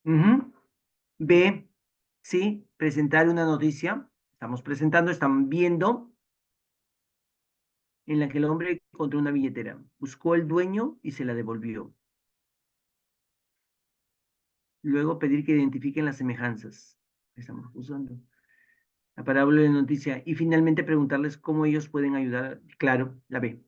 Ujú. B, sí, presentar una noticia. Estamos presentando, están viendo en la que el hombre encontró una billetera. Buscó el dueño y se la devolvió. Luego pedir que identifiquen las semejanzas. Estamos usando la parábola de noticia. Y finalmente preguntarles cómo ellos pueden ayudar. Claro, la B.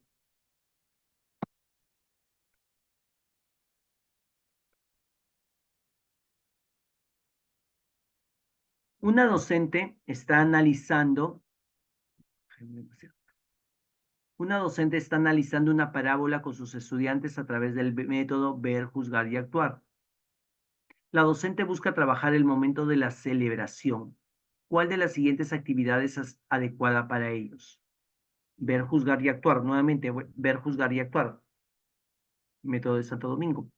Una docente está analizando. Una docente está analizando una parábola con sus estudiantes a través del método ver, juzgar y actuar. La docente busca trabajar el momento de la celebración. ¿Cuál de las siguientes actividades es adecuada para ellos? Ver, juzgar y actuar. Nuevamente, ver, juzgar y actuar. Método de Santo Domingo.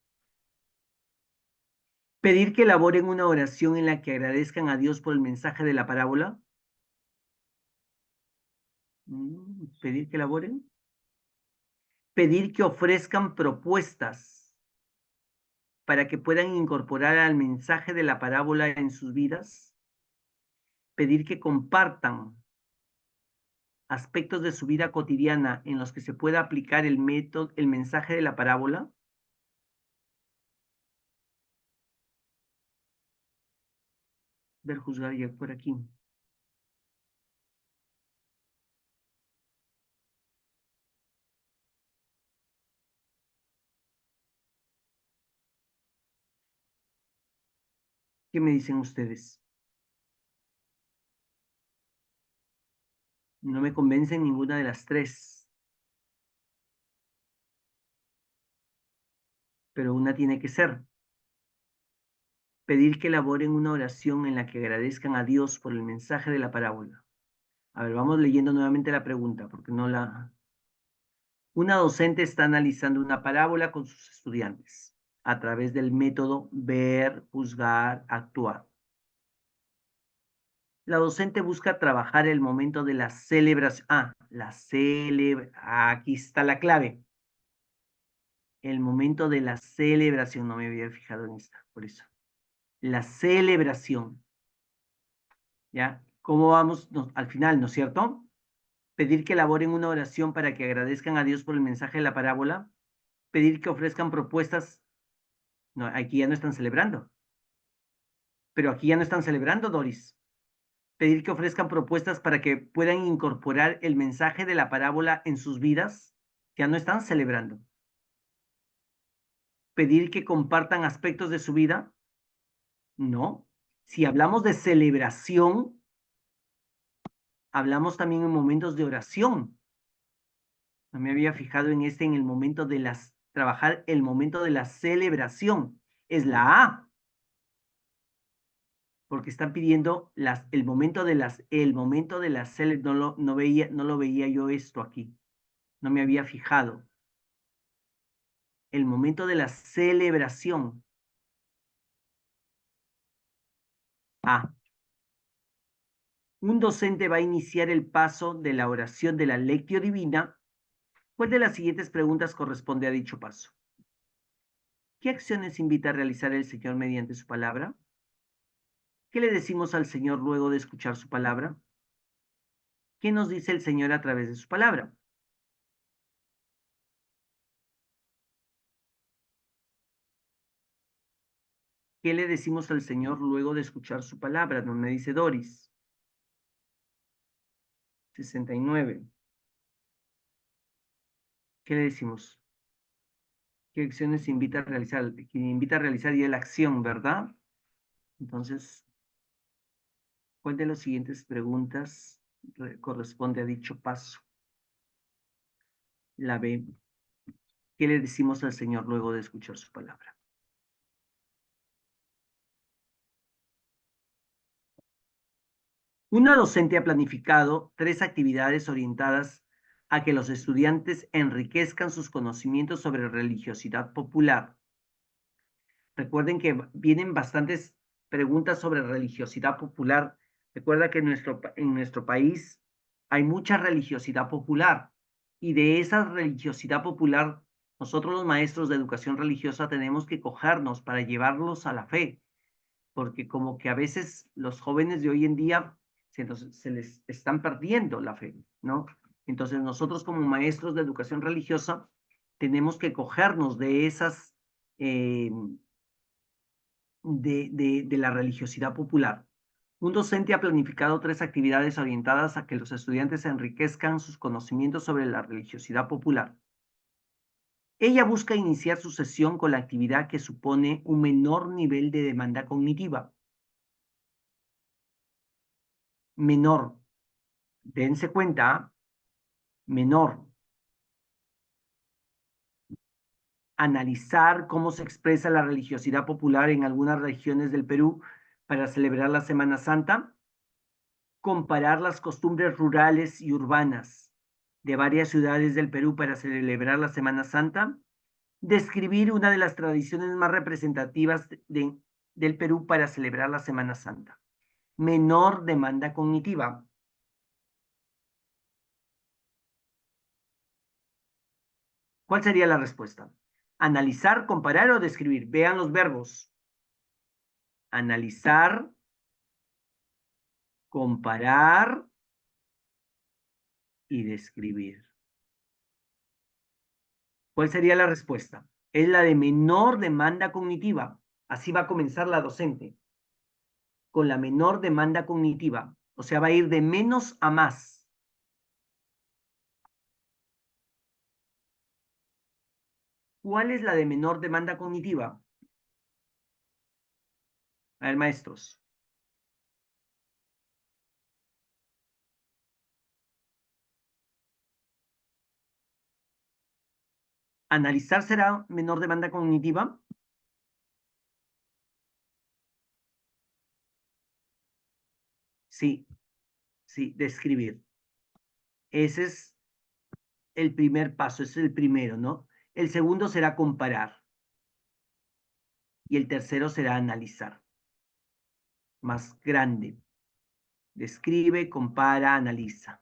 Pedir que elaboren una oración en la que agradezcan a Dios por el mensaje de la parábola. Pedir que elaboren. Pedir que ofrezcan propuestas para que puedan incorporar al mensaje de la parábola en sus vidas. Pedir que compartan aspectos de su vida cotidiana en los que se pueda aplicar el método, el mensaje de la parábola. Ver, juzgar y actuar aquí. ¿Qué me dicen ustedes? No me convence ninguna de las tres, pero una tiene que ser. Pedir que elaboren una oración en la que agradezcan a Dios por el mensaje de la parábola. A ver, vamos leyendo nuevamente la pregunta, porque no la... Una docente está analizando una parábola con sus estudiantes a través del método ver, juzgar, actuar. La docente busca trabajar el momento de la celebración. Aquí está la clave. El momento de la celebración. No me había fijado en esta, por eso. La celebración. ¿Ya? ¿Cómo vamos? Al final, ¿no es cierto? Pedir que elaboren una oración para que agradezcan a Dios por el mensaje de la parábola. Pedir que ofrezcan propuestas. No, aquí ya no están celebrando. Pero aquí ya no están celebrando, Doris. Pedir que ofrezcan propuestas para que puedan incorporar el mensaje de la parábola en sus vidas. Ya no están celebrando. Pedir que compartan aspectos de su vida. No. Si hablamos de celebración, hablamos también en momentos de oración. No me había fijado en en el momento de trabajar el momento de la celebración. Es la A, porque están pidiendo el momento de las no lo veía yo esto aquí. No me había fijado. El momento de la celebración. A. Un docente va a iniciar el paso de la oración de la lectio divina. ¿Cuál de las siguientes preguntas corresponde a dicho paso? ¿Qué acciones invita a realizar el Señor mediante su palabra? ¿Qué le decimos al Señor luego de escuchar su palabra? ¿Qué nos dice el Señor a través de su palabra? ¿Qué le decimos al Señor luego de escuchar su palabra? No me dice Doris. 69. ¿Qué le decimos? ¿Qué acciones invita a realizar? Quien invita a realizar ya la acción, ¿verdad? Entonces, ¿Cuál de las siguientes preguntas corresponde a dicho paso? La B. ¿Qué le decimos al Señor luego de escuchar su palabra? Una docente ha planificado 3 actividades orientadas a que los estudiantes enriquezcan sus conocimientos sobre religiosidad popular. Recuerden que vienen bastantes preguntas sobre religiosidad popular. Recuerda que en nuestro país hay mucha religiosidad popular y de esa religiosidad popular, nosotros los maestros de educación religiosa tenemos que cogernos para llevarlos a la fe, porque como que a veces los jóvenes de hoy en día se les están perdiendo la fe, ¿no? Entonces nosotros como maestros de educación religiosa tenemos que cogernos de esas eh, de la religiosidad popular. Un docente ha planificado 3 actividades orientadas a que los estudiantes enriquezcan sus conocimientos sobre la religiosidad popular. Ella busca iniciar su sesión con la actividad que supone un menor nivel de demanda cognitiva. Menor, dense cuenta, menor. Analizar cómo se expresa la religiosidad popular en algunas regiones del Perú para celebrar la Semana Santa. Comparar las costumbres rurales y urbanas de varias ciudades del Perú para celebrar la Semana Santa, describir una de las tradiciones más representativas del Perú para celebrar la Semana Santa. Menor demanda cognitiva. ¿Cuál sería la respuesta? Analizar, comparar o describir. Vean los verbos. Analizar, comparar y describir. ¿Cuál sería la respuesta? Es la de menor demanda cognitiva. Así va a comenzar la docente, con la menor demanda cognitiva. O sea, va a ir de menos a más. ¿Cuál es la de menor demanda cognitiva? A ver, maestros. ¿Analizar será menor demanda cognitiva? Sí, sí, describir. Ese es el primer paso, ese es el primero, ¿no? El segundo será comparar y el tercero será analizar, más grande. Describe, compara, analiza.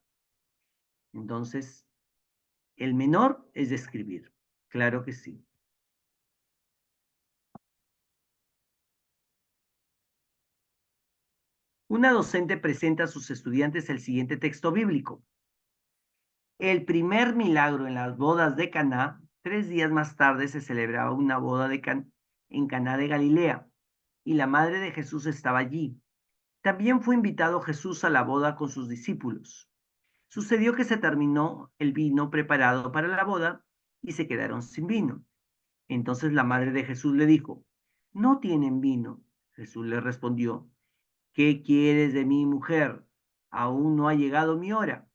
Entonces, el menor es describir. Claro que sí. Una docente presenta a sus estudiantes el siguiente texto bíblico. El primer milagro en las bodas de Caná, 3 días más tarde se celebraba una boda en Caná de Galilea, y la madre de Jesús estaba allí. También fue invitado Jesús a la boda con sus discípulos. Sucedió que se terminó el vino preparado para la boda y se quedaron sin vino. Entonces la madre de Jesús le dijo, ¿no tienen vino? Jesús le respondió, ¿qué quieres de mí, mujer? Aún no ha llegado mi hora.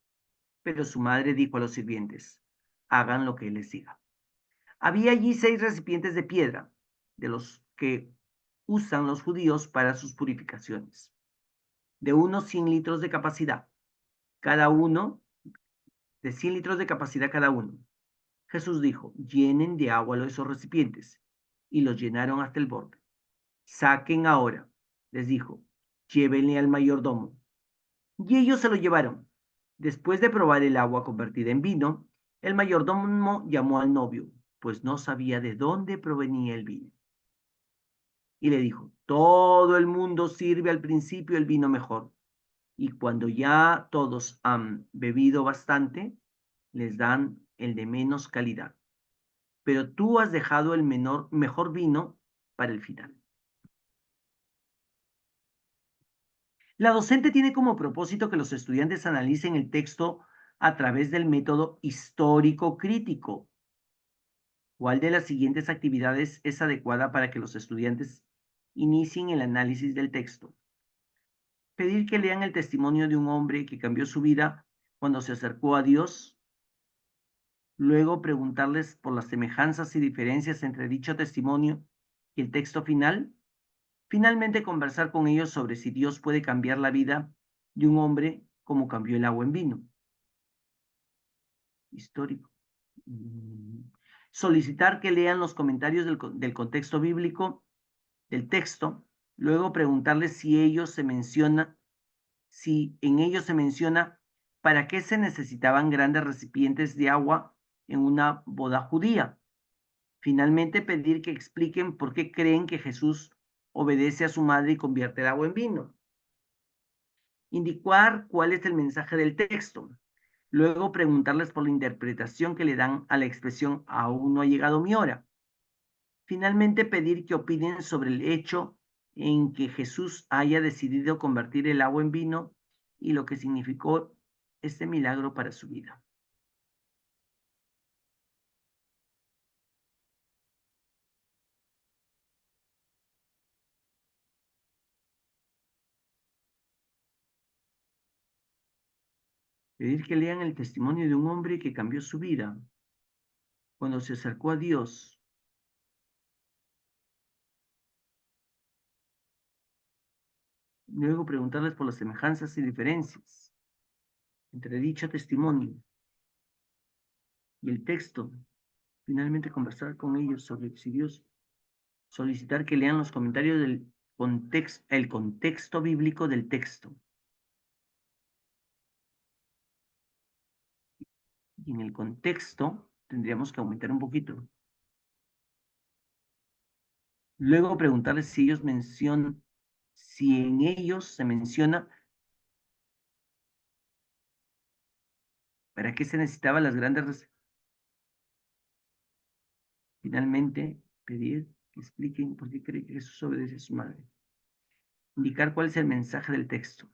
Pero su madre dijo a los sirvientes, hagan lo que él les diga. Había allí 6 recipientes de piedra, de los que usan los judíos para sus purificaciones, de unos 100 litros de capacidad, cada uno, de 100 litros de capacidad cada uno. Jesús dijo, llenen de agua esos recipientes, y los llenaron hasta el borde. Saquen ahora, les dijo, llévenle al mayordomo. Y ellos se lo llevaron. Después de probar el agua convertida en vino, el mayordomo llamó al novio, pues no sabía de dónde provenía el vino. Y le dijo, todo el mundo sirve al principio el vino mejor, y cuando ya todos han bebido bastante, les dan el de menos calidad. Pero tú has dejado el mejor vino para el final. La docente tiene como propósito que los estudiantes analicen el texto a través del método histórico crítico. ¿Cuál de las siguientes actividades es adecuada para que los estudiantes inicien el análisis del texto? Pedir que lean el testimonio de un hombre que cambió su vida cuando se acercó a Dios. Luego preguntarles por las semejanzas y diferencias entre dicho testimonio y el texto final. Finalmente conversar con ellos sobre si Dios puede cambiar la vida de un hombre como cambió el agua en vino. Histórico. Solicitar que lean los comentarios del contexto bíblico del texto. Luego preguntarles si en ellos se menciona para qué se necesitaban grandes recipientes de agua en una boda judía. Finalmente, pedir que expliquen por qué creen que Jesús obedece a su madre y convierte el agua en vino. Indicar cuál es el mensaje del texto. Luego, preguntarles por la interpretación que le dan a la expresión aún no ha llegado mi hora. Finalmente, pedir que opinen sobre el hecho en que Jesús haya decidido convertir el agua en vino y lo que significó este milagro para su vida. Pedir que lean el testimonio de un hombre que cambió su vida cuando se acercó a Dios. Luego preguntarles por las semejanzas y diferencias entre dicho testimonio y el texto. Finalmente conversar con ellos sobre si Dios, solicitar que lean los comentarios del contexto, el contexto bíblico del texto. Y en el contexto tendríamos que aumentar un poquito. Luego preguntarles si en ellos se menciona para qué se necesitaban las grandes. Finalmente, pedir que expliquen por qué cree que Jesús obedece a su madre. Indicar cuál es el mensaje del texto.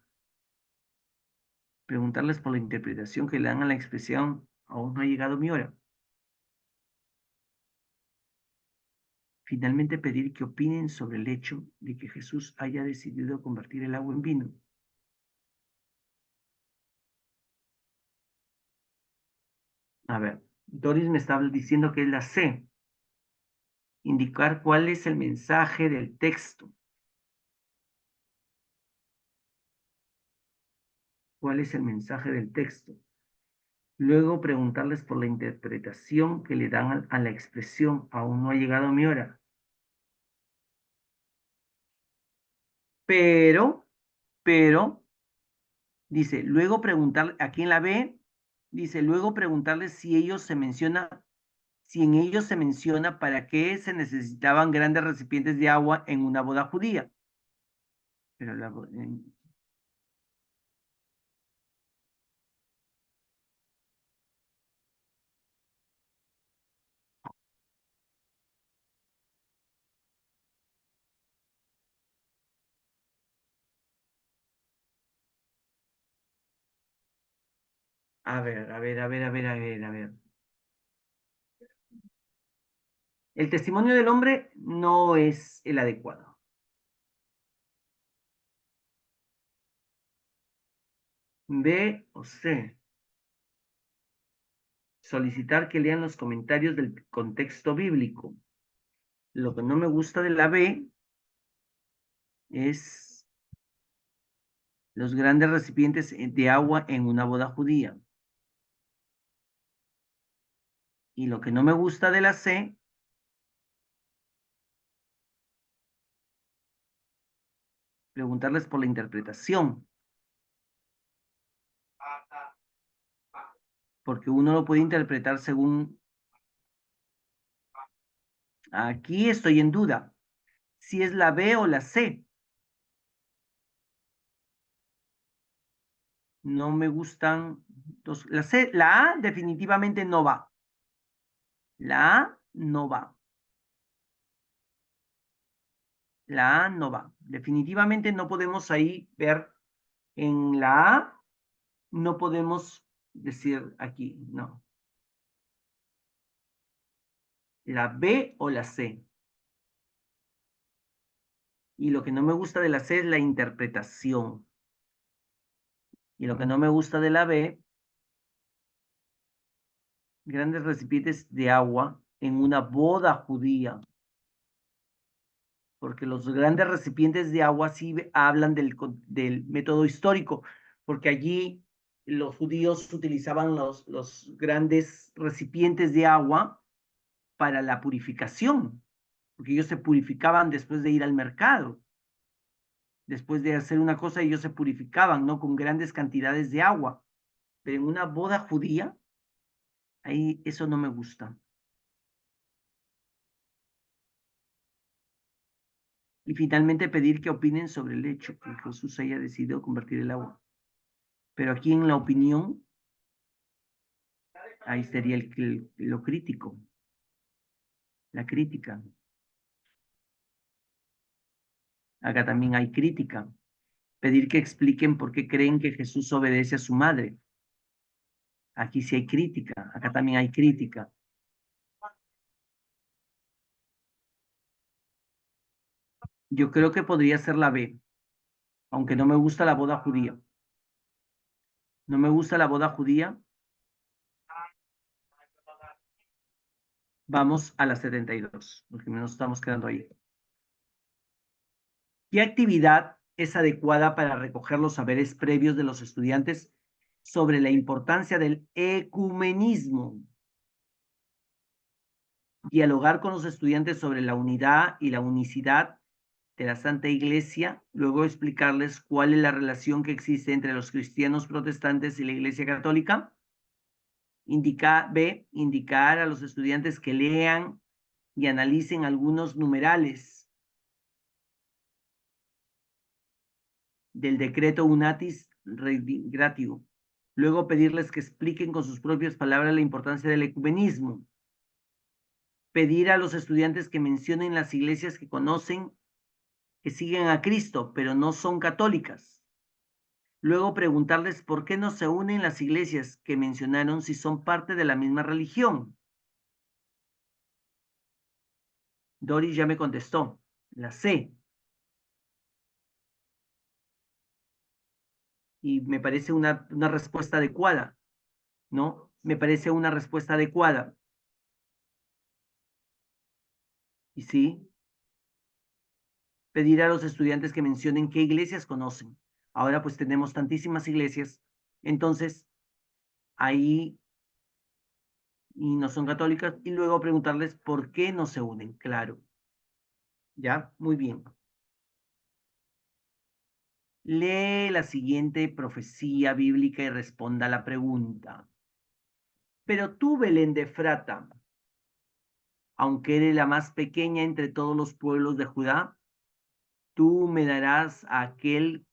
Preguntarles por la interpretación que le dan a la expresión aún no ha llegado mi hora. Finalmente, pedir que opinen sobre el hecho de que Jesús haya decidido convertir el agua en vino. A ver, Doris me está diciendo que es la C. Indicar cuál es el mensaje del texto. ¿Cuál es el mensaje del texto? Luego preguntarles por la interpretación que le dan a la expresión aún no ha llegado mi hora. Pero, dice, luego preguntar, aquí en la B, dice, luego preguntarles si en ellos se menciona para qué se necesitaban grandes recipientes de agua en una boda judía. Pero a ver, a ver, a ver, a ver, a ver, a ver. El testimonio del hombre no es el adecuado. B o C. Solicitar que lean los comentarios del contexto bíblico. Lo que no me gusta de la B es los grandes recipientes de agua en una boda judía. Y lo que no me gusta de la C, preguntarles por la interpretación, porque uno lo puede interpretar según... Aquí estoy en duda, si es la B o la C. No me gustan la C, la A definitivamente no va. La A no va. La A no va. Definitivamente no podemos ahí ver en la A, no podemos decir aquí, no. La B o la C. Y lo que no me gusta de la C es la interpretación. Y lo que no me gusta de la B, grandes recipientes de agua en una boda judía, porque los grandes recipientes de agua sí hablan del método histórico, porque allí los judíos utilizaban los grandes recipientes de agua para la purificación, porque ellos se purificaban después de ir al mercado. Después de hacer una cosa, ellos se purificaban, ¿no? Con grandes cantidades de agua. Pero en una boda judía, ahí eso no me gusta. Y finalmente pedir que opinen sobre el hecho que Jesús haya decidido convertir el agua. Pero aquí en la opinión, ahí sería lo crítico, la crítica. Acá también hay crítica. Pedir que expliquen por qué creen que Jesús obedece a su madre. Aquí sí hay crítica, acá también hay crítica. Yo creo que podría ser la B, aunque no me gusta la boda judía. No me gusta la boda judía. Vamos a la 72, porque nos estamos quedando ahí. ¿Qué actividad es adecuada para recoger los saberes previos de los estudiantes sobre la importancia del ecumenismo? Dialogar con los estudiantes sobre la unidad y la unicidad de la Santa Iglesia, luego explicarles cuál es la relación que existe entre los cristianos protestantes y la Iglesia Católica. Indicar a los estudiantes que lean y analicen algunos numerales del decreto Unatis Gratio. Luego pedirles que expliquen con sus propias palabras la importancia del ecumenismo. Pedir a los estudiantes que mencionen las iglesias que conocen, que siguen a Cristo, pero no son católicas. Luego preguntarles por qué no se unen las iglesias que mencionaron si son parte de la misma religión. Doris ya me contestó, la C, y me parece una respuesta adecuada, ¿no? Me parece una respuesta adecuada. Y sí, pedir a los estudiantes que mencionen qué iglesias conocen. Ahora pues tenemos tantísimas iglesias, entonces ahí y no son católicas, y luego preguntarles por qué no se unen, claro. ¿Ya? Muy bien. Lee la siguiente profecía bíblica y responda a la pregunta. Pero tú, Belén de Efrata, aunque eres la más pequeña entre todos los pueblos de Judá, tú me darás a aquel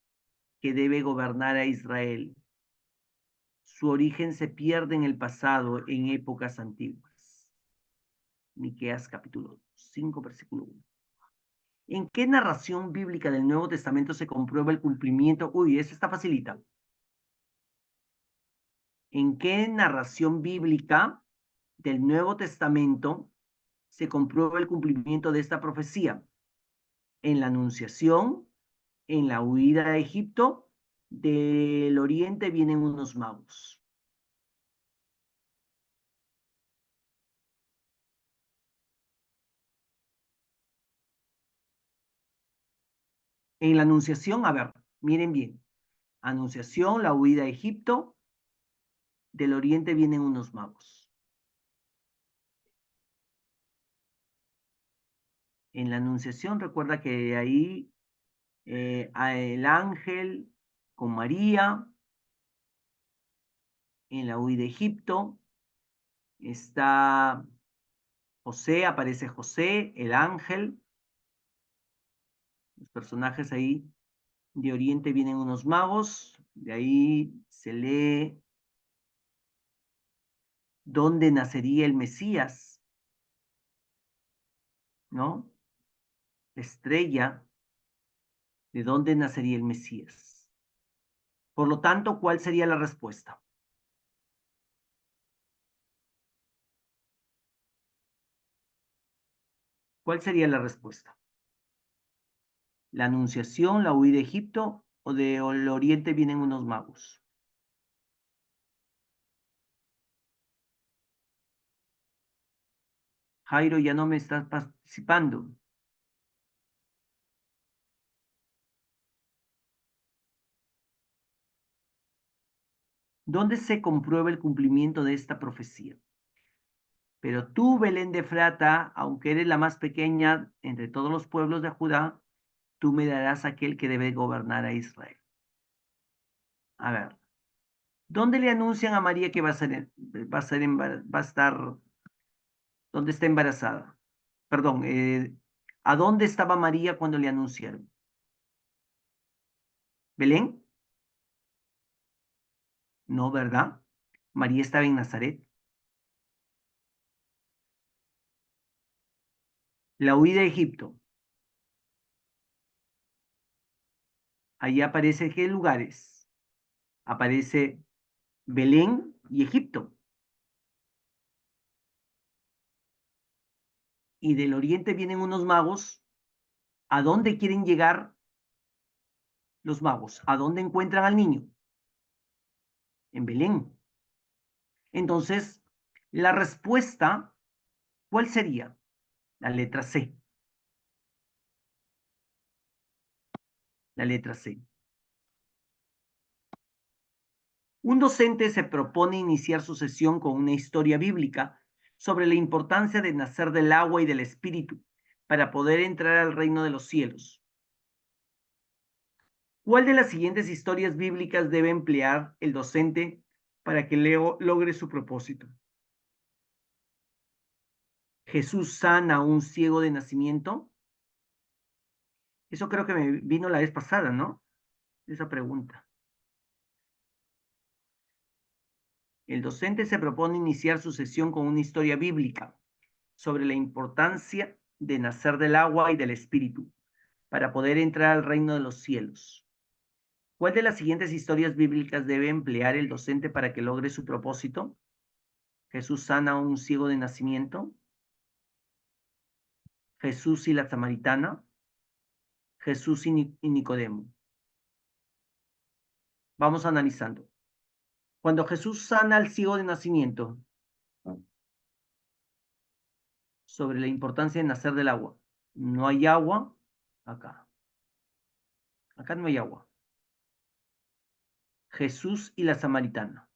que debe gobernar a Israel. Su origen se pierde en el pasado, en épocas antiguas. Miqueas capítulo 5, versículo 1. ¿En qué narración bíblica del Nuevo Testamento se comprueba el cumplimiento? Uy, esta está facilita. ¿En qué narración bíblica del Nuevo Testamento se comprueba el cumplimiento de esta profecía? ¿En la Anunciación? ¿En la huida de Egipto? Del oriente vienen unos magos. En la Anunciación, a ver, miren bien. Anunciación, la huida a Egipto, del oriente vienen unos magos. En la Anunciación, recuerda que ahí el ángel con María, en la huida de Egipto, está José, aparece José, el ángel, los personajes ahí de Oriente vienen unos magos, de ahí se lee dónde nacería el Mesías, ¿no? La estrella, de dónde nacería el Mesías. Por lo tanto, ¿cuál sería la respuesta? ¿Cuál sería la respuesta? ¿La Anunciación, la huida de Egipto o del Oriente vienen unos magos? Jairo, ya no me estás participando. ¿Dónde se comprueba el cumplimiento de esta profecía? Pero tú, Belén de Efrata, aunque eres la más pequeña entre todos los pueblos de Judá, tú me darás aquel que debe gobernar a Israel. A ver, ¿dónde le anuncian a María que va a estar, dónde está embarazada? Perdón, ¿a dónde estaba María cuando le anunciaron? ¿Belén? No, ¿verdad? María estaba en Nazaret. La huida de Egipto. Ahí aparece qué lugares. Aparece Belén y Egipto. Y del oriente vienen unos magos. ¿A dónde quieren llegar los magos? ¿A dónde encuentran al niño? En Belén. Entonces, la respuesta, ¿cuál sería? La letra C. La letra C. Un docente se propone iniciar su sesión con una historia bíblica sobre la importancia de nacer del agua y del espíritu para poder entrar al reino de los cielos. ¿Cuál de las siguientes historias bíblicas debe emplear el docente para que Leo logre su propósito? Jesús sana a un ciego de nacimiento. Eso creo que me vino la vez pasada, ¿no? Esa pregunta. El docente se propone iniciar su sesión con una historia bíblica sobre la importancia de nacer del agua y del espíritu para poder entrar al reino de los cielos. ¿Cuál de las siguientes historias bíblicas debe emplear el docente para que logre su propósito? Jesús sana a un ciego de nacimiento. Jesús y la samaritana. Jesús y Nicodemo. Vamos analizando. Cuando Jesús sana al ciego de nacimiento, sobre la importancia de nacer del agua. No hay agua acá. Acá no hay agua. Jesús y la samaritana.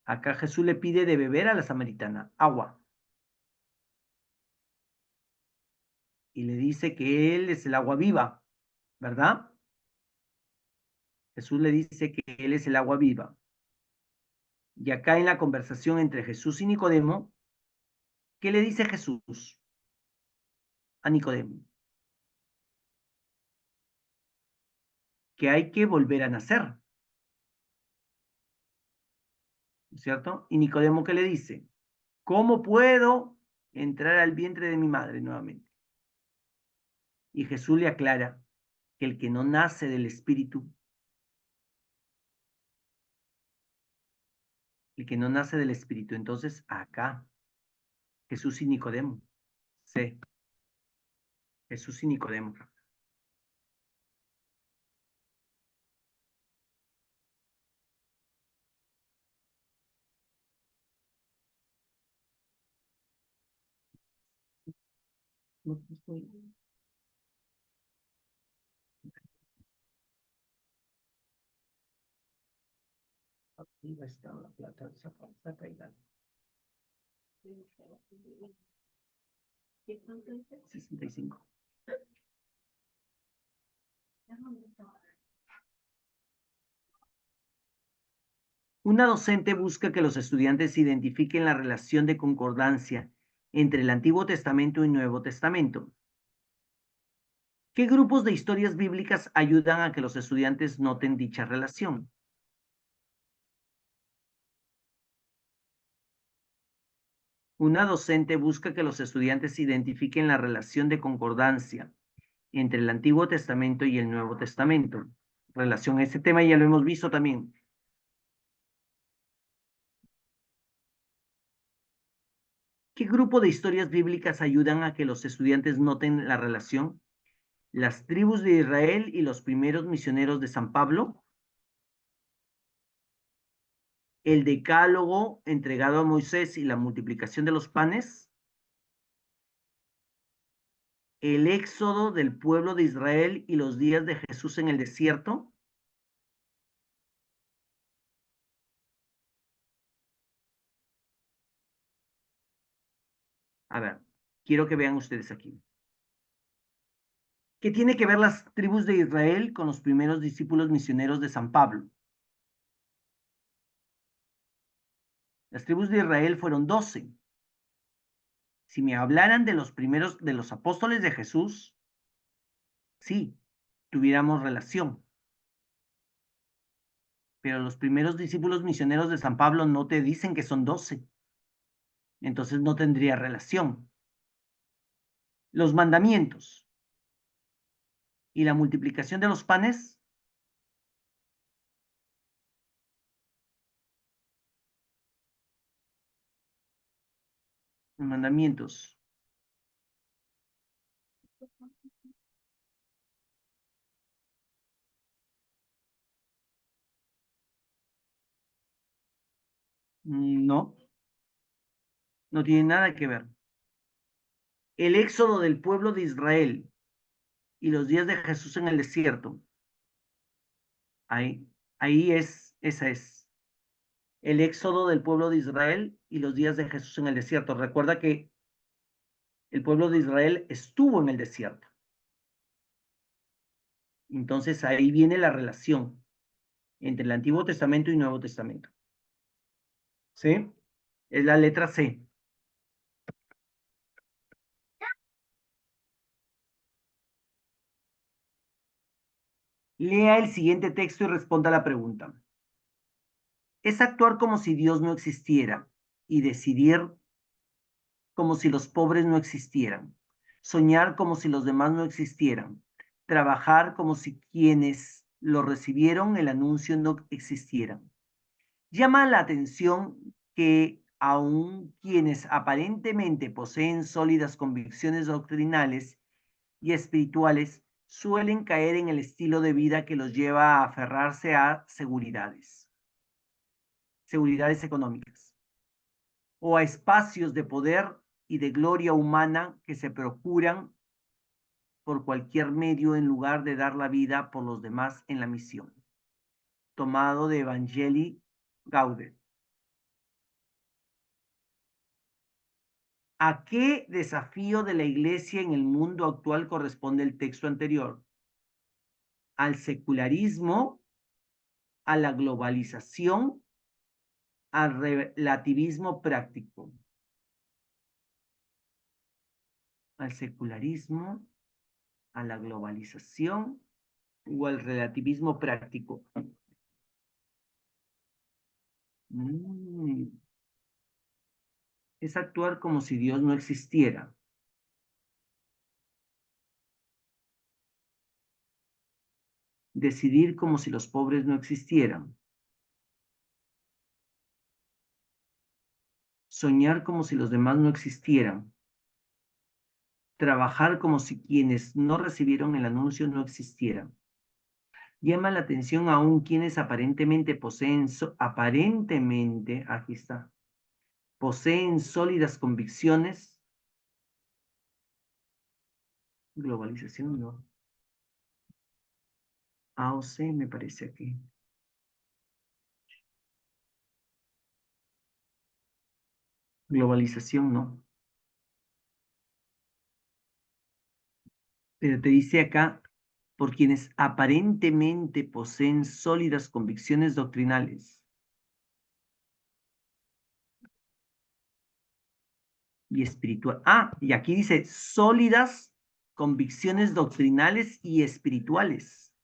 Acá Jesús le pide de beber a la samaritana agua. Y le dice que Él es el agua viva, ¿verdad? Jesús le dice que Él es el agua viva. Y acá en la conversación entre Jesús y Nicodemo, ¿qué le dice Jesús a Nicodemo? Que hay que volver a nacer, ¿no es cierto? Y Nicodemo, ¿qué le dice? ¿Cómo puedo entrar al vientre de mi madre nuevamente? Y Jesús le aclara que el que no nace del Espíritu, el que no nace del Espíritu, entonces acá, Jesús y Nicodemo, sí, Jesús y Nicodemo. Arriba está la plata, saca y dale. 65. Una docente busca que los estudiantes identifiquen la relación de concordancia entre el Antiguo Testamento y Nuevo Testamento. ¿Qué grupos de historias bíblicas ayudan a que los estudiantes noten dicha relación? Una docente busca que los estudiantes identifiquen la relación de concordancia entre el Antiguo Testamento y el Nuevo Testamento. Relación a este tema ya lo hemos visto también. ¿Qué grupo de historias bíblicas ayudan a que los estudiantes noten la relación? Las tribus de Israel y los primeros misioneros de San Pablo. El decálogo entregado a Moisés y la multiplicación de los panes. el éxodo del pueblo de Israel y los días de Jesús en el desierto. A ver, quiero que vean ustedes aquí. ¿Qué tiene que ver las tribus de Israel con los primeros discípulos misioneros de San Pablo? Las tribus de Israel fueron 12. Si me hablaran de los primeros, de los apóstoles de Jesús, sí, tuviéramos relación. Pero los primeros discípulos misioneros de San Pablo no te dicen que son 12. Entonces no tendría relación. Los mandamientos y la multiplicación de los panes, los mandamientos, no, no tienen nada que ver. El éxodo del pueblo de Israel y los días de Jesús en el desierto, ahí, esa es. El éxodo del pueblo de Israel y los días de Jesús en el desierto. Recuerda que el pueblo de Israel estuvo en el desierto. Entonces ahí viene la relación entre el Antiguo Testamento y Nuevo Testamento. ¿Sí? Es la letra C. Lea el siguiente texto y responda a la pregunta. Es actuar como si Dios no existiera y decidir como si los pobres no existieran, soñar como si los demás no existieran, trabajar como si quienes lo recibieron el anuncio no existieran. Llama la atención que aun quienes aparentemente poseen sólidas convicciones doctrinales y espirituales suelen caer en el estilo de vida que los lleva a aferrarse a seguridades económicas, o a espacios de poder y de gloria humana que se procuran por cualquier medio en lugar de dar la vida por los demás en la misión. Tomado de Evangelii Gaudium. ¿A qué desafío de la iglesia en el mundo actual corresponde el texto anterior? ¿Al secularismo, a la globalización, al relativismo práctico? ¿Al secularismo, a la globalización o al relativismo práctico? Mm, es actuar como si Dios no existiera. Decidir como si los pobres no existieran. Soñar como si los demás no existieran. Trabajar como si quienes no recibieron el anuncio no existieran. Llama la atención aún quienes aparentemente aquí está, poseen sólidas convicciones. Globalización, no. A o C me parece aquí. Globalización, no. Pero te dice acá, por quienes aparentemente poseen sólidas convicciones doctrinales y espiritual. Ah, y aquí dice sólidas convicciones doctrinales y espirituales.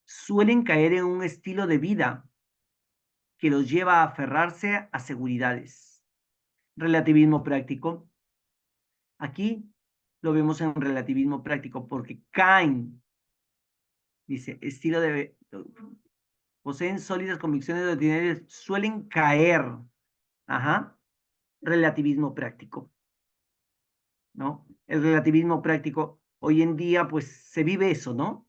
Suelen caer en un estilo de vida que los lleva a aferrarse a seguridades. Relativismo práctico. Aquí lo vemos en relativismo práctico porque caen, dice, estilo de, poseen sólidas convicciones doctrinales, suelen caer. Ajá. Relativismo práctico, ¿no? El relativismo práctico, hoy en día, pues se vive eso, ¿no?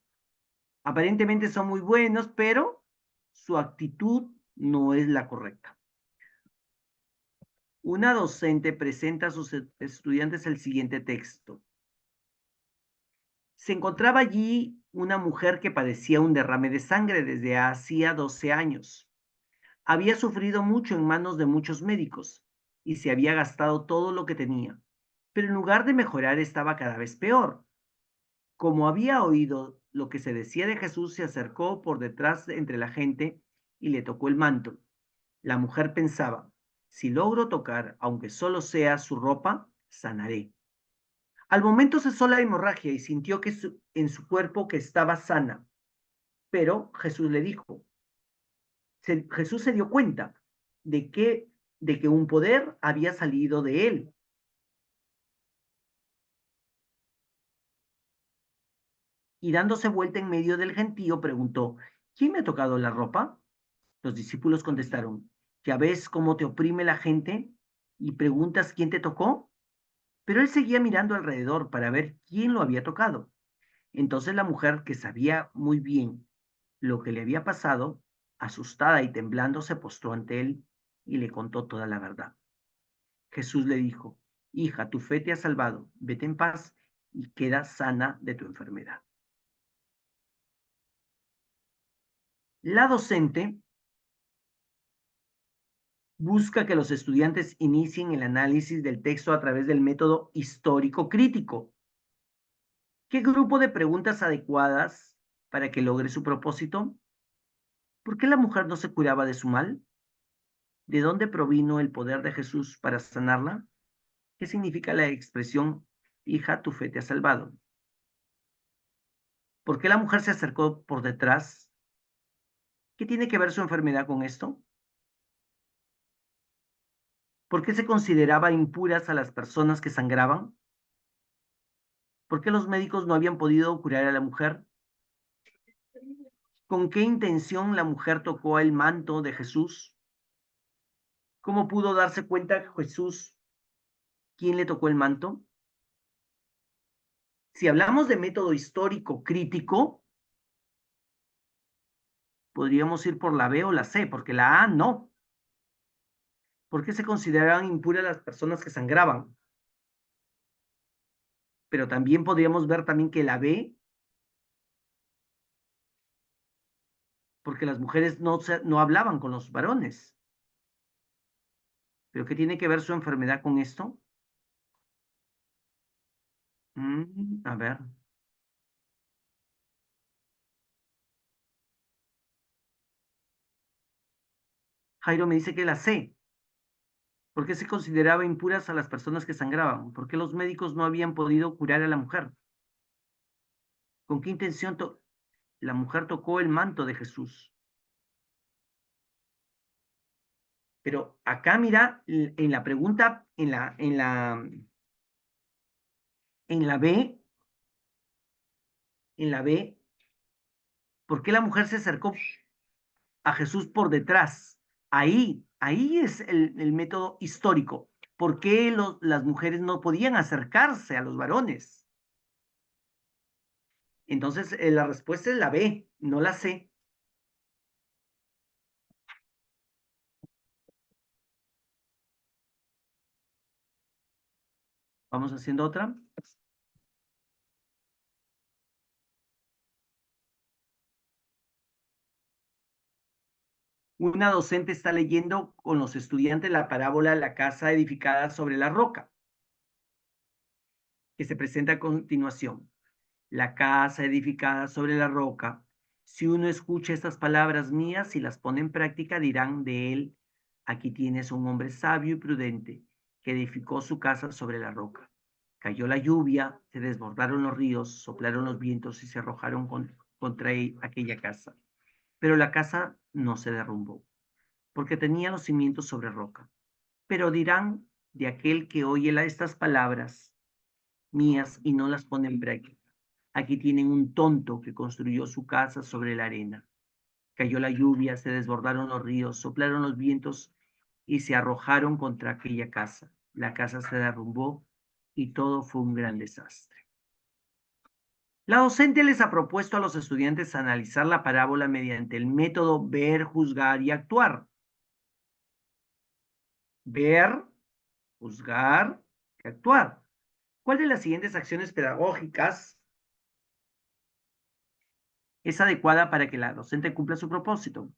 Aparentemente son muy buenos, pero su actitud no es la correcta. Una docente presenta a sus estudiantes el siguiente texto. Se encontraba allí una mujer que padecía un derrame de sangre desde hacía 12 años. Había sufrido mucho en manos de muchos médicos y se había gastado todo lo que tenía, pero en lugar de mejorar estaba cada vez peor. Como había oído lo que se decía de Jesús, se acercó por detrás entre la gente y le tocó el manto. La mujer pensaba, si logro tocar, aunque solo sea su ropa, sanaré. Al momento cesó la hemorragia y sintió en su cuerpo que estaba sana, pero Jesús le dijo, Jesús se dio cuenta de que un poder había salido de él y dándose vuelta en medio del gentío preguntó, ¿quién me ha tocado la ropa? Los discípulos contestaron, ¿ya ves cómo te oprime la gente y preguntas quién te tocó? Pero él seguía mirando alrededor para ver quién lo había tocado. Entonces la mujer, que sabía muy bien lo que le había pasado, asustada y temblando, se postró ante él y le contó toda la verdad. Jesús le dijo, hija, tu fe te ha salvado, vete en paz y queda sana de tu enfermedad. La docente busca que los estudiantes inicien el análisis del texto a través del método histórico crítico. ¿Qué grupo de preguntas adecuadas para que logre su propósito? ¿Por qué la mujer no se curaba de su mal? ¿De dónde provino el poder de Jesús para sanarla? ¿Qué significa la expresión, hija, tu fe te ha salvado? ¿Por qué la mujer se acercó por detrás? ¿Qué tiene que ver su enfermedad con esto? ¿Por qué se consideraba impuras a las personas que sangraban? ¿Por qué los médicos no habían podido curar a la mujer? ¿Con qué intención la mujer tocó el manto de Jesús? ¿Cómo pudo darse cuenta Jesús quién le tocó el manto? Si hablamos de método histórico crítico, podríamos ir por la B o la C, porque la A no. ¿Por qué se consideraban impuras las personas que sangraban? Pero también podríamos ver también que la B, porque las mujeres no hablaban con los varones. ¿Pero qué tiene que ver su enfermedad con esto? A ver. Jairo me dice que la C. ¿Por qué se consideraba impuras a las personas que sangraban? ¿Por qué los médicos no habían podido curar a la mujer? ¿Con qué intención la mujer tocó el manto de Jesús? Pero acá mira, en la pregunta, en la B, en la B, ¿por qué la mujer se acercó a Jesús por detrás? Ahí es el método histórico. ¿Por qué las mujeres no podían acercarse a los varones? Entonces, la respuesta es la B, no la C. Vamos haciendo otra. Una docente está leyendo con los estudiantes la parábola La casa edificada sobre la roca, que se presenta a continuación. La casa edificada sobre la roca. Si uno escucha estas palabras mías y las pone en práctica, dirán de él, aquí tienes un hombre sabio y prudente que edificó su casa sobre la roca. Cayó la lluvia, se desbordaron los ríos, soplaron los vientos y se arrojaron contra aquella casa. Pero la casa no se derrumbó, porque tenía los cimientos sobre roca. Pero dirán de aquel que oye estas palabras mías y no las pone en práctica. Aquí tienen un tonto que construyó su casa sobre la arena. Cayó la lluvia, se desbordaron los ríos, soplaron los vientos y se arrojaron contra aquella casa. La casa se derrumbó y todo fue un gran desastre. La docente les ha propuesto a los estudiantes analizar la parábola mediante el método ver, juzgar y actuar. Ver, juzgar y actuar. ¿Cuál de las siguientes acciones pedagógicas es adecuada para que la docente cumpla su propósito?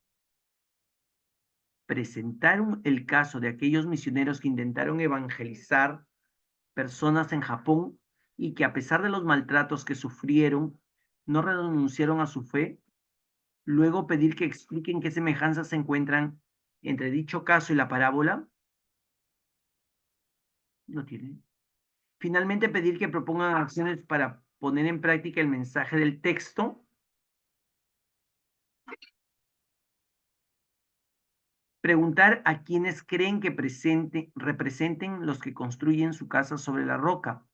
Presentar el caso de aquellos misioneros que intentaron evangelizar personas en Japón y que a pesar de los maltratos que sufrieron, no renunciaron a su fe. Luego pedir que expliquen qué semejanzas se encuentran entre dicho caso y la parábola. No tiene. Finalmente, pedir que propongan acciones para poner en práctica el mensaje del texto. Preguntar a quienes creen que representen los que construyen su casa sobre la roca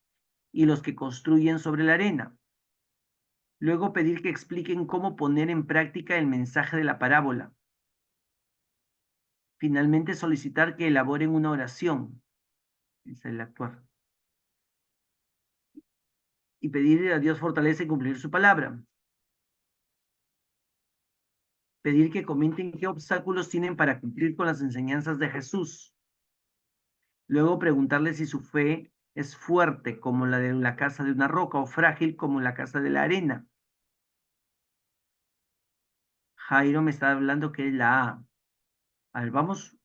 y los que construyen sobre la arena. Luego pedir que expliquen cómo poner en práctica el mensaje de la parábola. Finalmente solicitar que elaboren una oración. Es el actuar. Y pedir a Dios fortaleza y cumplir su palabra. Pedir que comenten qué obstáculos tienen para cumplir con las enseñanzas de Jesús. Luego preguntarle si su fe es fuerte como la de la casa de una roca o frágil como la casa de la arena. Jairo me está hablando que es la A. A ver, vamos a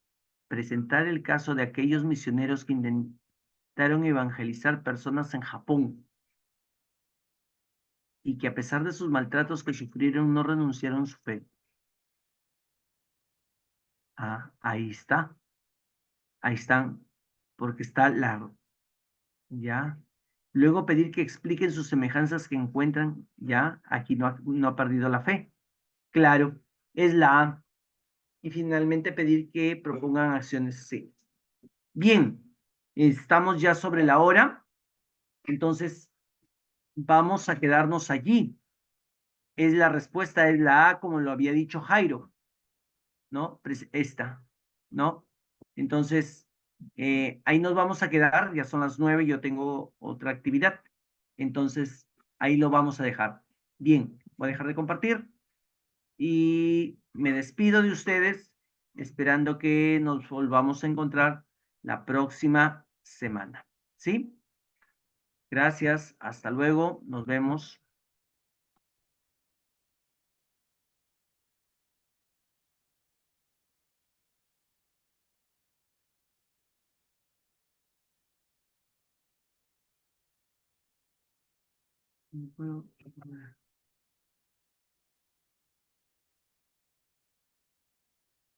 presentar el caso de aquellos misioneros que intentaron evangelizar personas en Japón y que a pesar de sus maltratos que sufrieron no renunciaron a su fe. Ah, ahí está. Ahí están. Porque está la, ¿ya? Luego pedir que expliquen sus semejanzas que encuentran, ¿ya? Aquí no ha perdido la fe. Claro, es la A. Y finalmente pedir que propongan acciones C. Bien, estamos ya sobre la hora, entonces vamos a quedarnos allí. Es la respuesta, es la A, como lo había dicho Jairo, ¿no? Esta, ¿no? Entonces, ahí nos vamos a quedar, ya son las 9, yo tengo otra actividad. Entonces, ahí lo vamos a dejar. Bien, voy a dejar de compartir y me despido de ustedes, esperando que nos volvamos a encontrar la próxima semana. ¿Sí? Gracias, hasta luego, nos vemos.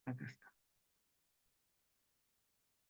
Acá está.